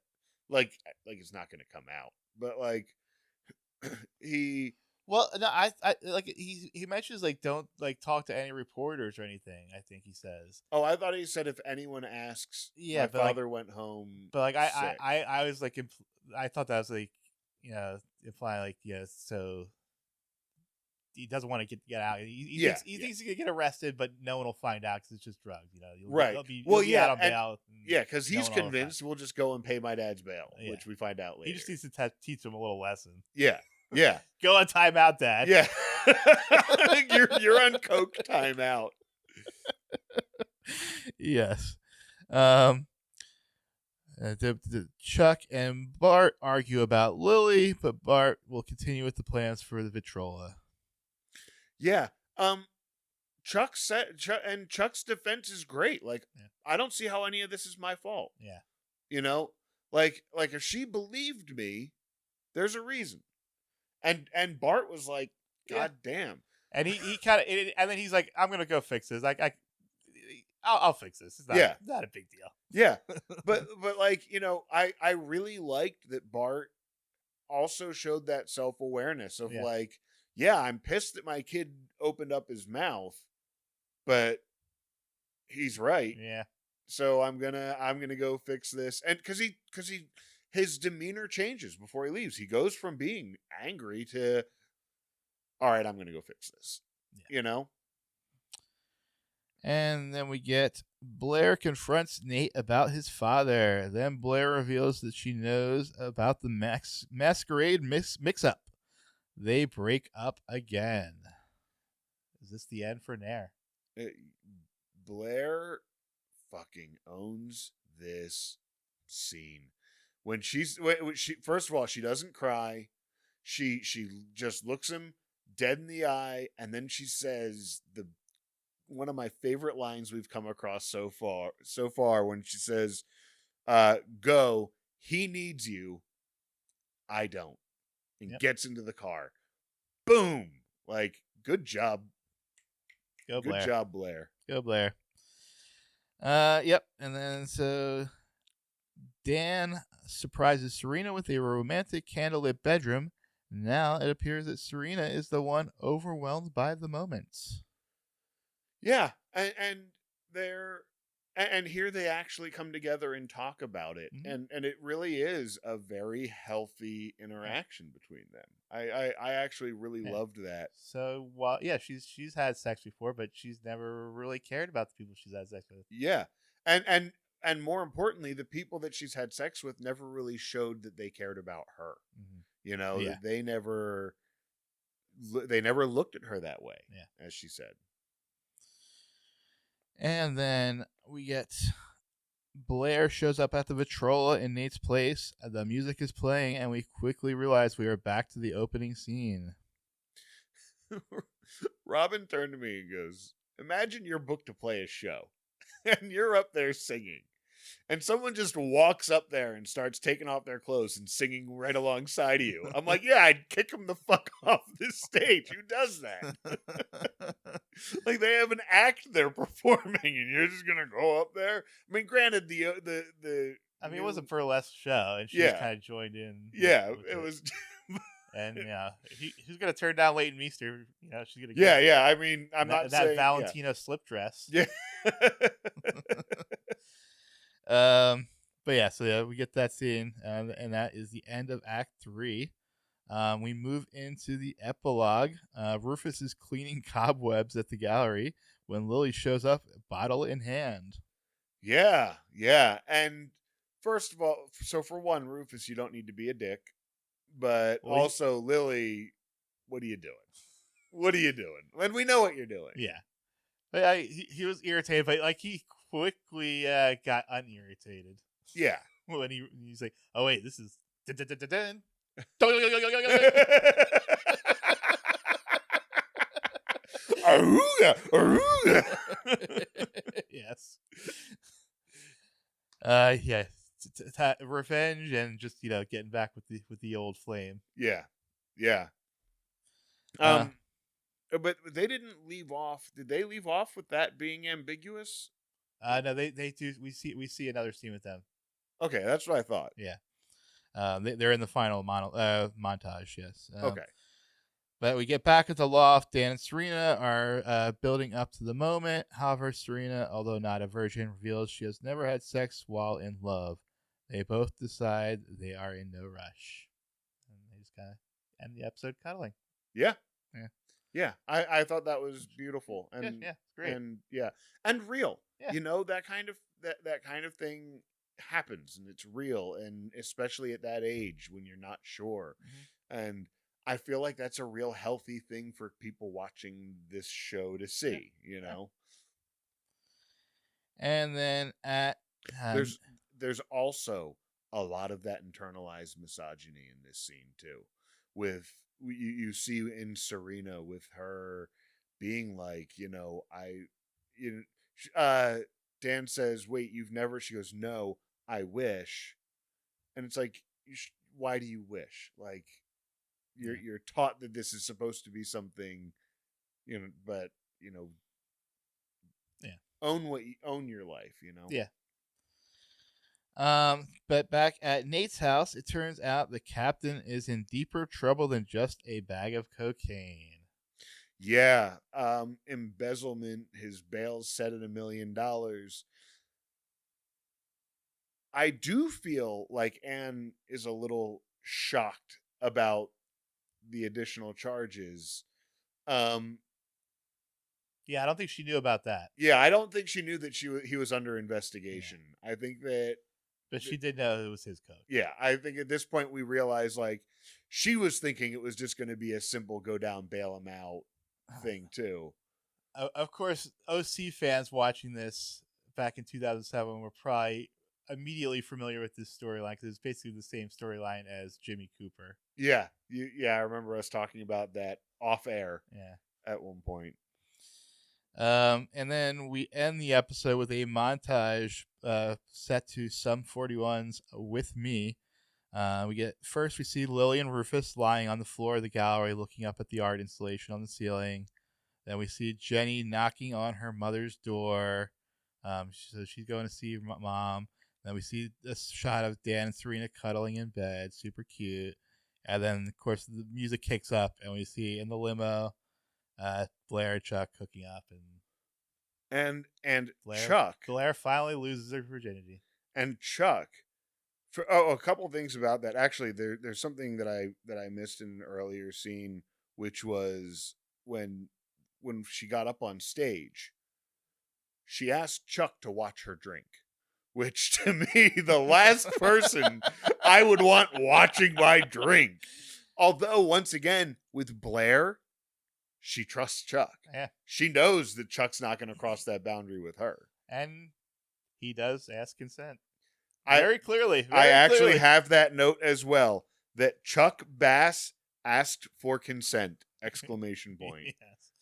it's not going to come out. But he he mentions don't talk to any reporters or anything. I think he says. Oh, I thought he said if anyone asks. Yeah, my father went home. But I was I thought that was implying so he doesn't want to get out. He thinks he could get arrested, but no one will find out because it's just drugs. Right. You'll be out on bail. Because he's convinced we'll just go and pay my dad's bail, which we find out later. He just needs to teach him a little lesson. Yeah. Go on timeout, Dad. Yeah. you're on coke timeout. Yes. Chuck and Bart argue about Lily, but Bart will continue with the plans for the Vitrola. Yeah. Chuck's defense is great. Like, Yeah. I don't see how any of this is my fault. Yeah. You know, like if she believed me, there's a reason. And Bart was like, Yeah. God damn. And he kind of, and then he's like, I'm gonna go fix this. I'll fix this. It's not a big deal. Yeah. but like, you know, I really liked that Bart also showed that self-awareness of like, yeah, I'm pissed that my kid opened up his mouth, but he's right. Yeah. So I'm gonna go fix this. And cause his demeanor changes before he leaves. He goes from being angry to, all right, I'm gonna go fix this. Yeah. You know? And then we get Blair confronts Nate about his father. Then Blair reveals that she knows about the masquerade mix-up. They break up again. Is this the end for Nair? Blair fucking owns this scene. When she first of all, she doesn't cry. She just looks him dead in the eye, and then she says one of my favorite lines we've come across so far when she says, go, he needs you, I don't. And gets into the car. Boom. Like, good job. Go Blair. Good job, Blair. Go Blair. Yep. And then so Dan surprises Serena with a romantic candlelit bedroom. Now it appears that Serena is the one overwhelmed by the moment. Yeah, and here they actually come together and talk about it, and it really is a very healthy interaction between them. I actually really loved that. So she's had sex before, but she's never really cared about the people she's had sex with. Yeah, and more importantly, the people that she's had sex with never really showed that they cared about her. Mm-hmm. You know, they never looked at her that way. Yeah, as she said. And then we get Blair shows up at the Vitrola in Nate's place. The music is playing, and we quickly realize we are back to the opening scene. Robin turned to me and goes, imagine you're booked to play a show, and you're up there singing. And someone just walks up there and starts taking off their clothes and singing right alongside of you. I'm like, yeah, I'd kick them the fuck off this stage. Who does that? Like, they have an act they're performing, and you're just gonna go up there. I mean, granted, it was a burlesque show, and she just kind of joined in. Yeah, it was. And who's gonna turn down Leighton Meester? You know, she's gonna. Yeah. I mean, I'm not that saying Valentino slip dress. Yeah. But we get that scene, and that is the end of Act 3. We move into the epilogue. Rufus is cleaning cobwebs at the gallery when Lily shows up, bottle in hand. Yeah. And first of all, so for one, Rufus, you don't need to be a dick. But also, Lily, what are you doing? What are you doing? When we know what you're doing. Yeah. But he was irritated, but like he quickly got unirritated. Yeah. When he's like, oh wait, this is yes. Revenge and just getting back with the old flame. Yeah. But they didn't leave off. Did they leave off with that being ambiguous? No, they do. We see another scene with them. Okay, that's what I thought. Yeah. They're in the final montage. Yes. Okay. But we get back at the loft. Dan and Serena are building up to the moment. However, Serena, although not a virgin, reveals she has never had sex while in love. They both decide they are in no rush. And they just kind of end the episode cuddling. Yeah. I thought that was beautiful. And yeah, great. And real. Yeah. You know, that kind of thing happens, and it's real, and especially at that age when you're not sure. Mm-hmm. And I feel like that's a real healthy thing for people watching this show to see, you know. And then there's also a lot of that internalized misogyny in this scene too. With you see in Serena with her being like, Dan says, "Wait, you've never?" She goes, "No, I wish." And it's like, why do you wish? Like, you're taught that this is supposed to be something, but Yeah. own your life, Yeah. But back at Nate's house, it turns out the captain is in deeper trouble than just a bag of cocaine. Yeah. Embezzlement, his bail's set at $1 million. I do feel like Anne is a little shocked about the additional charges. Yeah, I don't think she knew about that. Yeah, I don't think she knew that he was under investigation. Yeah. I think that, but she did know it was his coke. Yeah, I think at this point we realize, like, she was thinking it was just going to be a simple go down, bail him out thing too. Of course, OC fans watching this back in 2007 were probably immediately familiar with this storyline because it's basically the same storyline as Jimmy Cooper. Yeah, I remember us talking about that off air. Yeah, at one point. And then we end the episode with a montage set to Sum 41's "With Me." We see Lily and Rufus lying on the floor of the gallery looking up at the art installation on the ceiling. Then we see Jenny knocking on her mother's door. So she's going to see mom. Then we see a shot of Dan and Serena cuddling in bed, super cute. And then, of course, the music kicks up, and we see in the limo Blair and Chuck hooking up, and Blair finally loses her virginity. And Chuck, a couple things about that. Actually, there's something that I missed in an earlier scene, which was when she got up on stage, she asked Chuck to watch her drink, which to me, the last person I would want watching my drink. Although, once again, with Blair, she trusts Chuck. Yeah. She knows that Chuck's not going to cross that boundary with her. And he does ask consent. Very clearly. I actually have that note as well, that Chuck Bass asked for consent, ! Yes.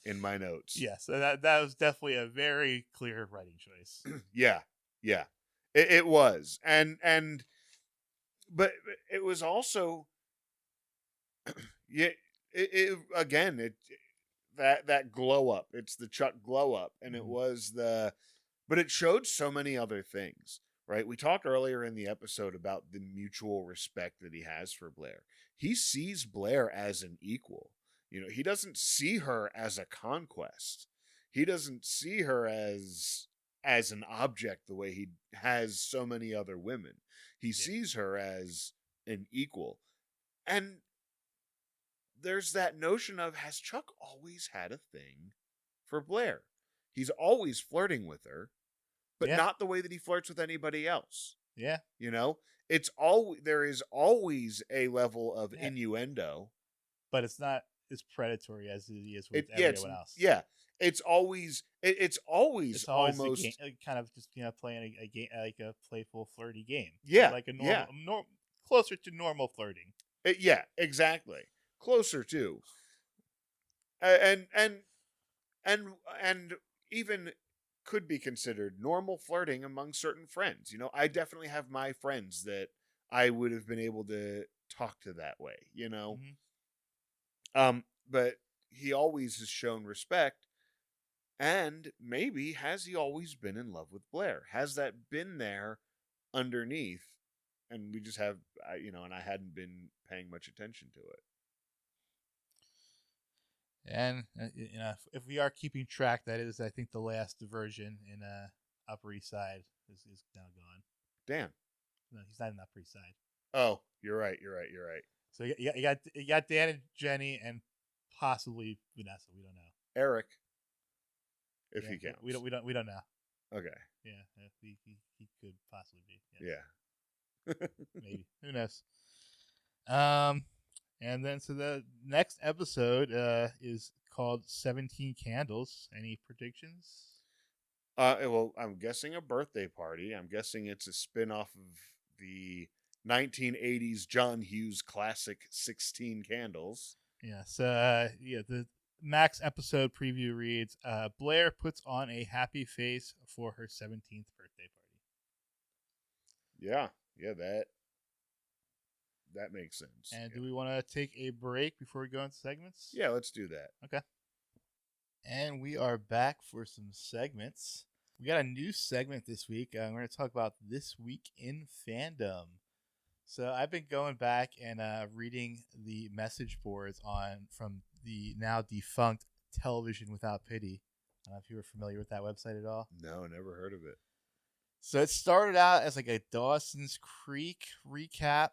In my notes. Yes, that was definitely a very clear writing choice. Yeah. It was. But it was also, that glow up. It's the Chuck glow up. And it was but it showed so many other things, right? We talked earlier in the episode about the mutual respect that he has for Blair. He sees Blair as an equal. He doesn't see her as a conquest. He doesn't see her as an object the way he has so many other women. He sees her as an equal. And there's that notion of, has Chuck always had a thing for Blair? He's always flirting with her, but not the way that he flirts with anybody else. Yeah. It's there is always a level of innuendo, but it's not as predatory as it is with everyone else. Yeah. It's always almost kind of just playing a game, like a playful flirty game. Yeah. Like a normal closer to normal flirting. Yeah, exactly. Closer to. And even could be considered normal flirting among certain friends. I definitely have my friends that I would have been able to talk to that way, Mm-hmm. But he always has shown respect. And maybe, has he always been in love with Blair? Has that been there underneath? And we just have, and I hadn't been paying much attention to it. And if we are keeping track, that is, I think, the last diversion in Upper East Side is now gone. Dan. No, he's not in Upper East Side. Oh, you're right. So you got Dan and Jenny and possibly Vanessa. We don't know. Eric, if he counts. We don't know. Okay. Yeah, he could possibly be. Yes. Yeah. Maybe. Who knows? And then so the next episode is called 17 Candles. Any predictions? Well, I'm guessing a birthday party. I'm guessing it's a spin-off of the 1980s John Hughes classic 16 Candles. Yes. The Max episode preview reads, Blair puts on a happy face for her 17th birthday party. Yeah, that makes sense. And do we want to take a break before we go into segments? Yeah, let's do that. Okay. And we are back for some segments. We got a new segment this week. We're going to talk about This Week in Fandom. So I've been going back and reading the message boards from the now defunct Television Without Pity. I don't know if you were familiar with that website at all. No, never heard of it. So it started out as like a Dawson's Creek recap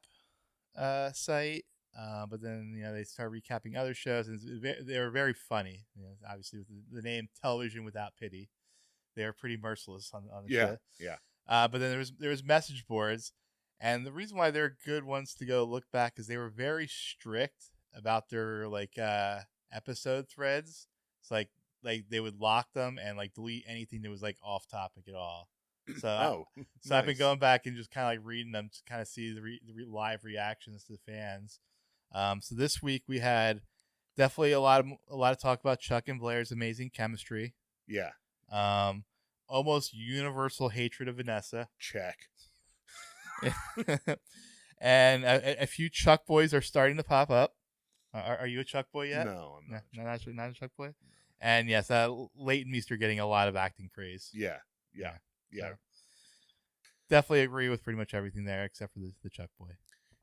site, but then they started recapping other shows, and they were very funny. Obviously with the name Television Without Pity, they were pretty merciless on the show. Yeah. But then there was message boards, and the reason why they're good ones to go look back is they were very strict about their episode threads. It's like they would lock them and delete anything that was off topic at all. So, nice. I've been going back and just kind of reading them to kind of see the live reactions to the fans. So this week we had definitely a lot of talk about Chuck and Blair's amazing chemistry. Yeah. Almost universal hatred of Vanessa. Check. And a few Chuck boys are starting to pop up. Are you a Chuck boy yet? No, I'm not. Not a Chuck boy. No. And yes, Leighton Meester getting a lot of acting praise. Yeah. So definitely agree with pretty much everything there except for the Chuck boy.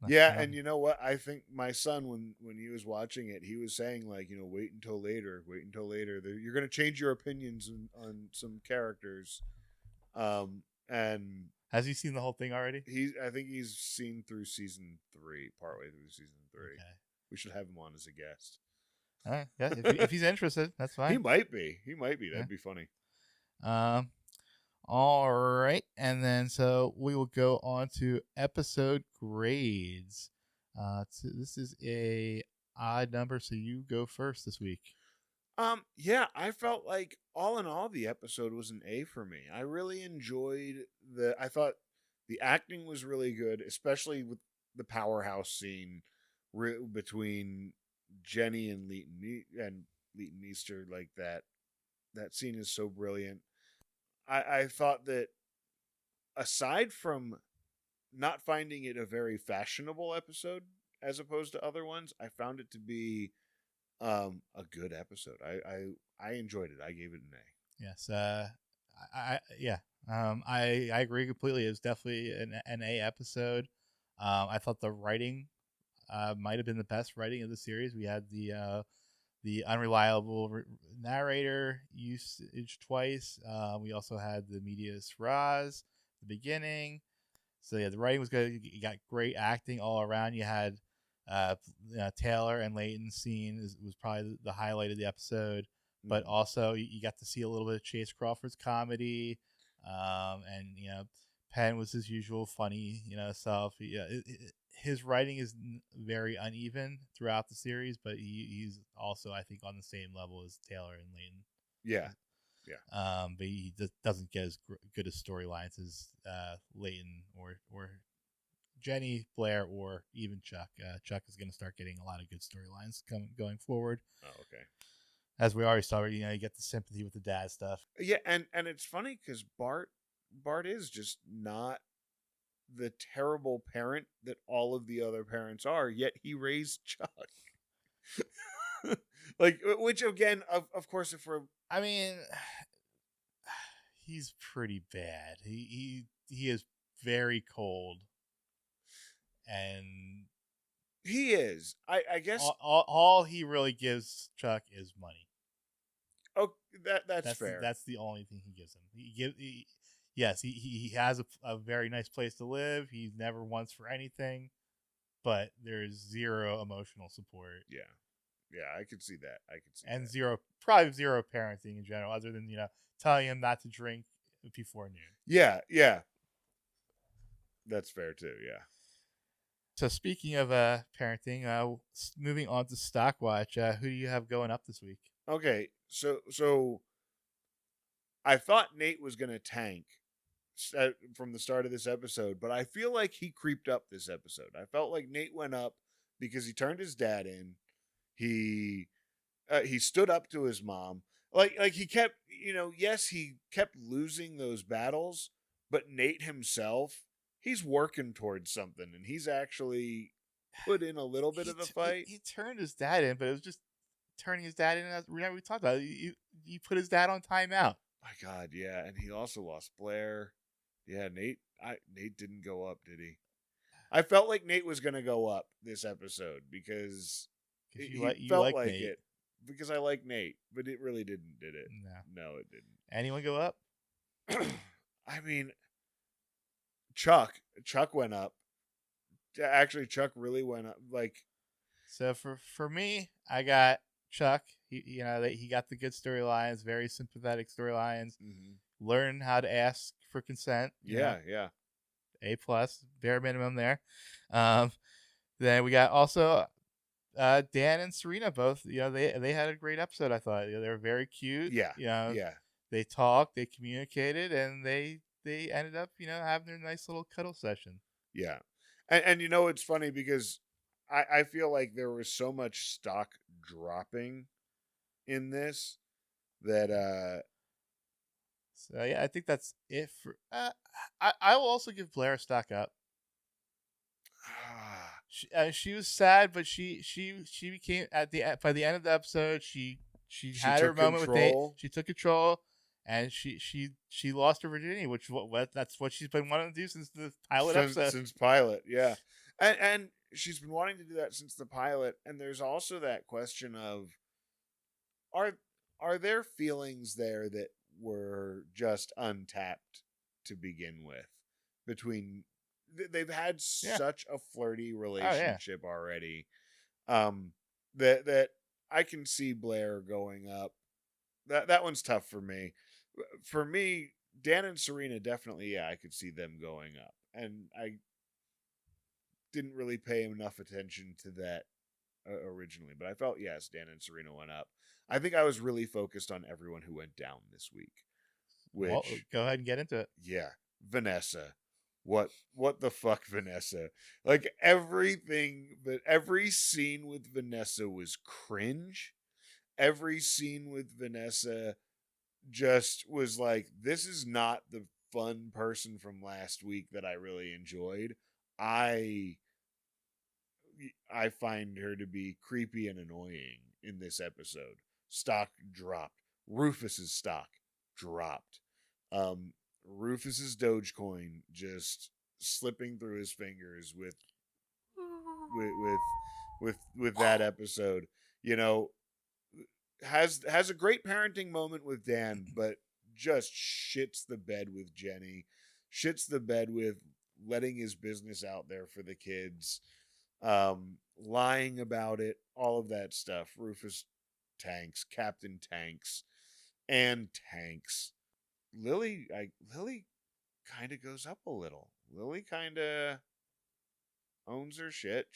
And you know what? I think my son, when he was watching it, he was saying wait until later. You're going to change your opinions on some characters. And has he seen the whole thing already? I think he's seen through season 3, partway through season 3. Okay. We should have him on as a guest. Yeah, if he's interested, that's fine. He might be. That'd be funny. All right, and then so we will go on to episode grades. So this is a odd number, so you go first this week. Yeah, I felt like all in all the episode was an A for me. I really enjoyed I thought the acting was really good, especially with the powerhouse scene between Jenny and Leighton Meester. Like that scene is so brilliant. I thought that aside from not finding it a very fashionable episode as opposed to other ones, I found it to be a good episode. I enjoyed it. I gave it an A. Yes. I agree completely. It was definitely an A episode. I thought the writing might have been the best writing of the series. We had the unreliable narrator usage twice. We also had the medias ras at the beginning. So yeah, the writing was good. You got great acting all around. You had Taylor and Leighton's scene was probably the highlight of the episode. But also you got to see a little bit of Chase Crawford's comedy, and Penn was his usual funny self. His writing is very uneven throughout the series, but he's also, I think, on the same level as Taylor and Leighton. Yeah. But he doesn't get as good as storylines as Leighton or Jenny, Blair, or even Chuck. Chuck is going to start getting a lot of good storylines going forward. Oh, okay. As we already saw, you get the sympathy with the dad stuff. Yeah, and it's funny because Bart is just not the terrible parent that all of the other parents are, yet he raised Chuck. Which again, of course, he's pretty bad. He is very cold, and he is. I guess all he really gives Chuck is money. Oh, that's fair. That's the only thing he gives him. He has a very nice place to live. He's never wants for anything, but there's zero emotional support. Yeah, I could see that. And probably zero parenting in general, other than telling him not to drink before noon. Yeah, that's fair too. Yeah. So speaking of parenting, moving on to Stockwatch, who do you have going up this week? Okay, so I thought Nate was going to tank from the start of this episode, but I feel like he creeped up this episode. I felt like Nate went up because he turned his dad in. He He stood up to his mom. Like he kept, yes, he kept losing those battles, but Nate himself, he's working towards something, and he's actually put in a little bit of the fight. He turned his dad in, but it was just turning his dad in. Remember we talked about it. You put his dad on timeout. My God, yeah, and he also lost Blair. Yeah, Nate didn't go up, did he? I felt like Nate was going to go up this episode because you felt like Nate. it. Because I like Nate, but it really didn't, did it? No, it didn't. Anyone go up? I mean, Chuck went up. Actually, Chuck really went up. Like, so for me, I got Chuck. He got the good storylines, very sympathetic storylines. mm-hmm. Learn how to ask for consent. Yeah. A+, bare minimum there. Then we got also Dan and Serena both. They had a great episode. I thought they were very cute. Yeah. They talked, they communicated, and they ended up having their nice little cuddle session. Yeah, and it's funny because I feel like there was so much stock dropping in this that So yeah, I think that's it for. I will also give Blair a stock up. She was sad, but she became by the end of the episode she had her moment with Nate. She took control, and she lost her virginity, which that's what she's been wanting to do since the pilot episode. Since pilot, yeah, and she's been wanting to do that since the pilot. And there's also that question of are there feelings there that were just untapped to begin with between. They've had such a flirty relationship already, that I can see Blair going up. That one's tough for me. For me, Dan and Serena definitely, I could see them going up, and I didn't really pay enough attention to that originally, but I felt yes, Dan and Serena went up. I think I was really focused on everyone who went down this week. Which go ahead and get into it. Yeah, Vanessa. What the fuck, Vanessa? Like everything, but every scene with Vanessa was cringe. Every scene with Vanessa just was like, this is not the fun person from last week that I really enjoyed. I find her to be creepy and annoying in this episode. Stock dropped. Rufus's stock dropped. Rufus's Dogecoin just slipping through his fingers with that episode. Has a great parenting moment with Dan, but just shits the bed with Jenny. Shits the bed with letting his business out there for the kids. Lying about it, all of that stuff. Rufus tanks, Captain tanks, and tanks. Lily kind of goes up a little. Lily kind of owns her shit.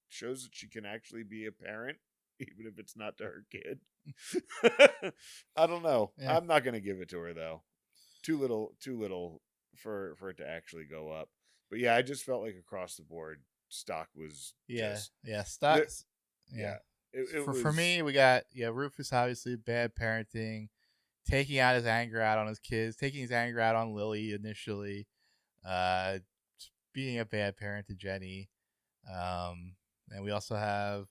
Shows that she can actually be a parent, even if it's not to her kid. I don't know. Yeah. I'm not gonna give it to her though. Too little for it to actually go up. But yeah, I just felt like across the board, stock was stock. It for me, we got Rufus obviously bad parenting. Taking out his anger out on his kids, taking his anger out on Lily initially, being a bad parent to Jenny. And we also have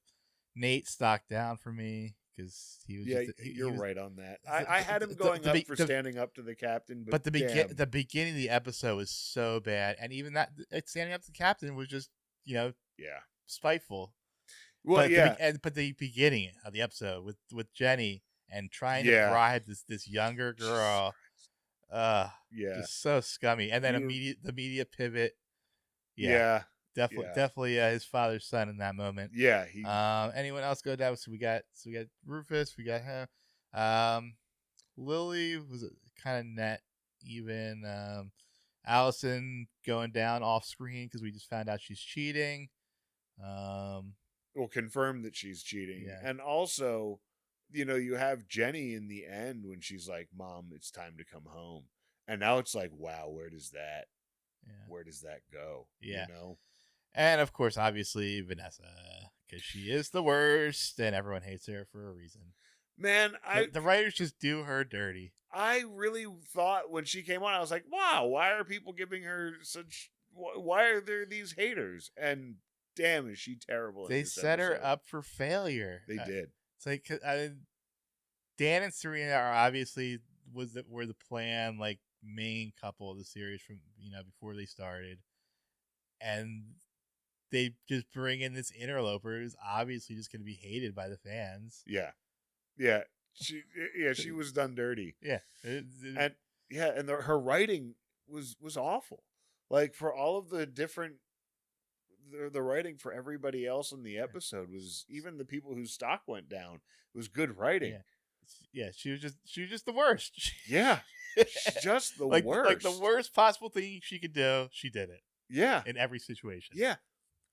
Nate stock down for me because he was. You're right on that. I had him going up for standing up to the captain, but the beginning of the episode was so bad, and even that standing up to the captain was just spiteful. Well, but the beginning of the episode with Jenny. And trying to bribe this younger girl, just so scummy. And then the media pivot, definitely his father's son in that moment. Yeah. Anyone else go down? So we got Rufus, we got him. Lily was kind of net even. Allison going down off screen because we just found out she's cheating. Well, confirmed that she's cheating, and also. You have Jenny in the end when she's like, "Mom, it's time to come home," and now it's like, "Wow, where does that go?" And of course, obviously Vanessa, because she is the worst, and everyone hates her for a reason. Man, The writers just do her dirty. I really thought when she came on, I was like, wow, why are people giving her such... Why are there these haters? And damn, is she terrible in They this set her episode. up for failure. They did. It's like Dan and Serena are obviously were the plan, like, main couple of the series from before they started, and they just bring in this interloper who's obviously just going to be hated by the fans. Yeah, she was done dirty. Yeah, and her writing was awful. Like, for all of the different, the writing for everybody else in the episode was, even the people whose stock went down, it was good writing. Yeah, she was just the worst. Yeah, she's just the worst. Like the worst possible thing she could do, she did it. Yeah, in every situation. Yeah,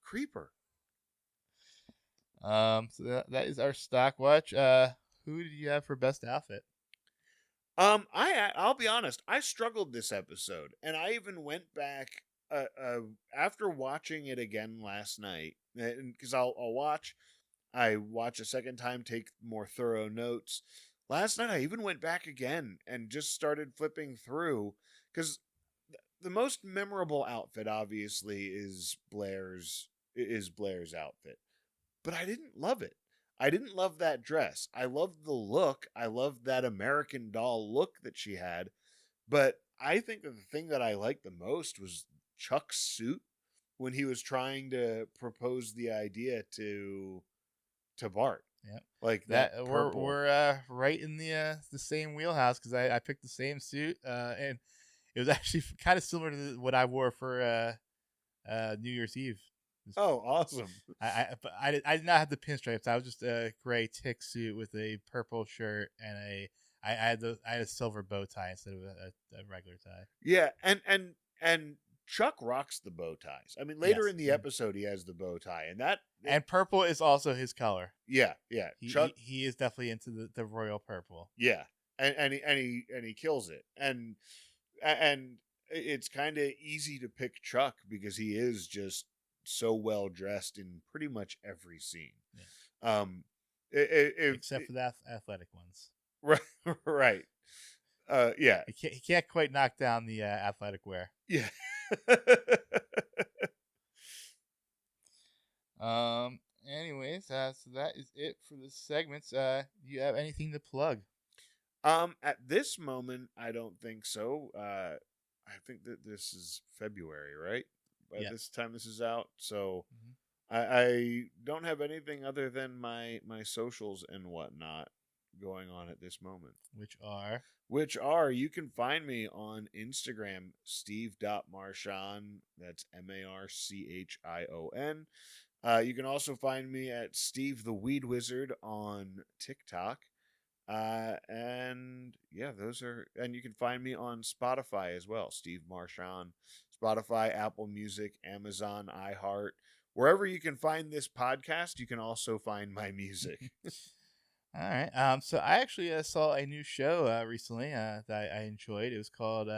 creeper. So that is our stock watch. Who did you have for best outfit? I'll be honest, I struggled this episode, and I even went back after watching it again last night, because I watch a second time, take more thorough notes. Last night I even went back again and just started flipping through, because the most memorable outfit obviously is Blair's outfit, but I didn't love it. I didn't love that dress. I loved the look. I loved that American Doll look that she had. But I think that the thing that I liked the most was Chuck's suit when he was trying to propose the idea to Bart. Yeah, like that. We're right in the same wheelhouse, because I picked the same suit, and it was actually kind of similar to what I wore for New Year's Eve. Oh, awesome! I did not have the pinstripes. I was just a gray tick suit with a purple shirt, and I had a silver bow tie instead of a regular tie. Yeah, and Chuck rocks the bow ties. I mean, later in the episode, he has the bow tie, and purple is also his color. Yeah. Chuck, he is definitely into the royal purple. Yeah, and he kills it, and it's kind of easy to pick Chuck because he is just so well dressed in pretty much every scene. Yeah. Except for the athletic ones. Right. Yeah. He can't quite knock down the athletic wear. Yeah. Anyways, so that is it for the segments. Do you have anything to plug? At this moment, I don't think so. I think that this is February, right? By this time this is out, so I don't have anything other than my socials and whatnot going on at this moment. Which are you can find me on Instagram, steve.marchion. That's Marchion. You can also find me at Steve the Weed Wizard on TikTok. And yeah, and you can find me on Spotify as well, Steve Marchion. Spotify, Apple Music, Amazon, iHeart. Wherever you can find this podcast, you can also find my music. All right. So I actually saw a new show recently that I enjoyed. It was called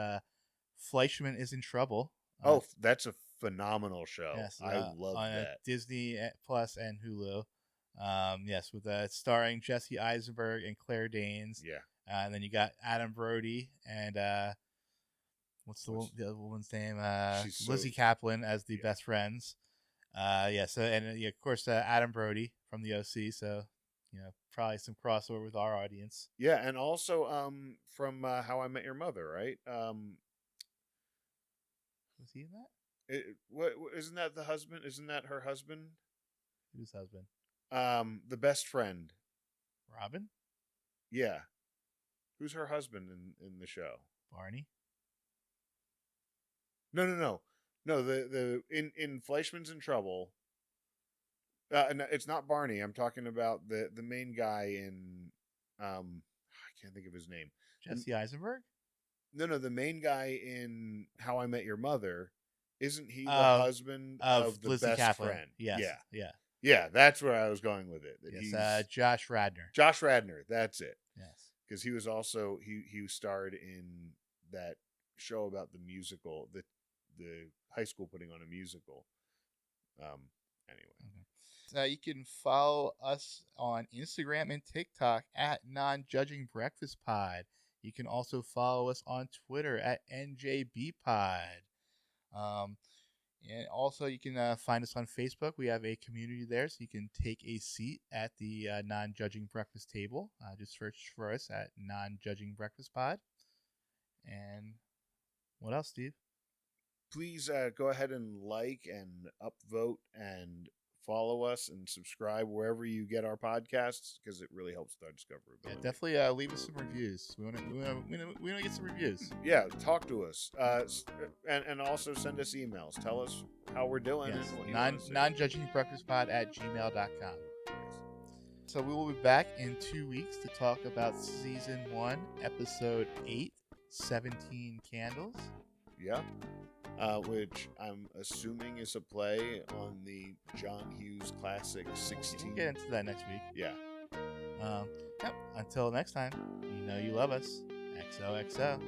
Fleischman is in Trouble. That's a phenomenal show. Yes, I love on that. Disney Plus and Hulu. Yes, with starring Jesse Eisenberg and Claire Danes. Yeah. And then you got Adam Brody and what's the other woman's name? Lizzie Kaplan as the best friends. So and of course Adam Brody from the OC. So probably some crossover with our audience. Yeah, and also from How I Met Your Mother, right? Was he in that? Isn't that the husband? Isn't that her husband? Who's husband? The best friend. Robin? Yeah. Who's her husband in the show? Barney? No. The in Fleischman's in Trouble. No, it's not Barney. I'm talking about the main guy in I can't think of his name. Jesse Eisenberg? No, the main guy in How I Met Your Mother. Isn't he the husband of the Lizzie best Kaplan. friend? Yes. Yeah. Yeah, that's where I was going with it. Yes, Josh Radnor. Josh Radnor, that's it. Yes. Because he was also he starred in that show about the musical, the high school putting on a musical. Anyway. You can follow us on Instagram and TikTok at Non-Judging Breakfast Pod. You can also follow us on Twitter at NJBpod. And also, you can find us on Facebook. We have a community there, so you can take a seat at the Non-Judging Breakfast table. Just search for us at Non-Judging Breakfast Pod. And what else, Steve? Please go ahead and like and upvote and follow us and subscribe wherever you get our podcasts, because it really helps with our discoverability. Yeah, definitely leave us some reviews. We want to get some reviews. Yeah, talk to us, and also send us emails. Tell us how we're doing. Yes. Non-judgingbreakfastpod@gmail.com. So we will be back in 2 weeks to talk about season 1, episode 8, 17 Candles. Yeah. Which I'm assuming is a play on the John Hughes classic 16. We'll get into that next week. Yeah. Yep. Until next time, you know you love us. XOXO.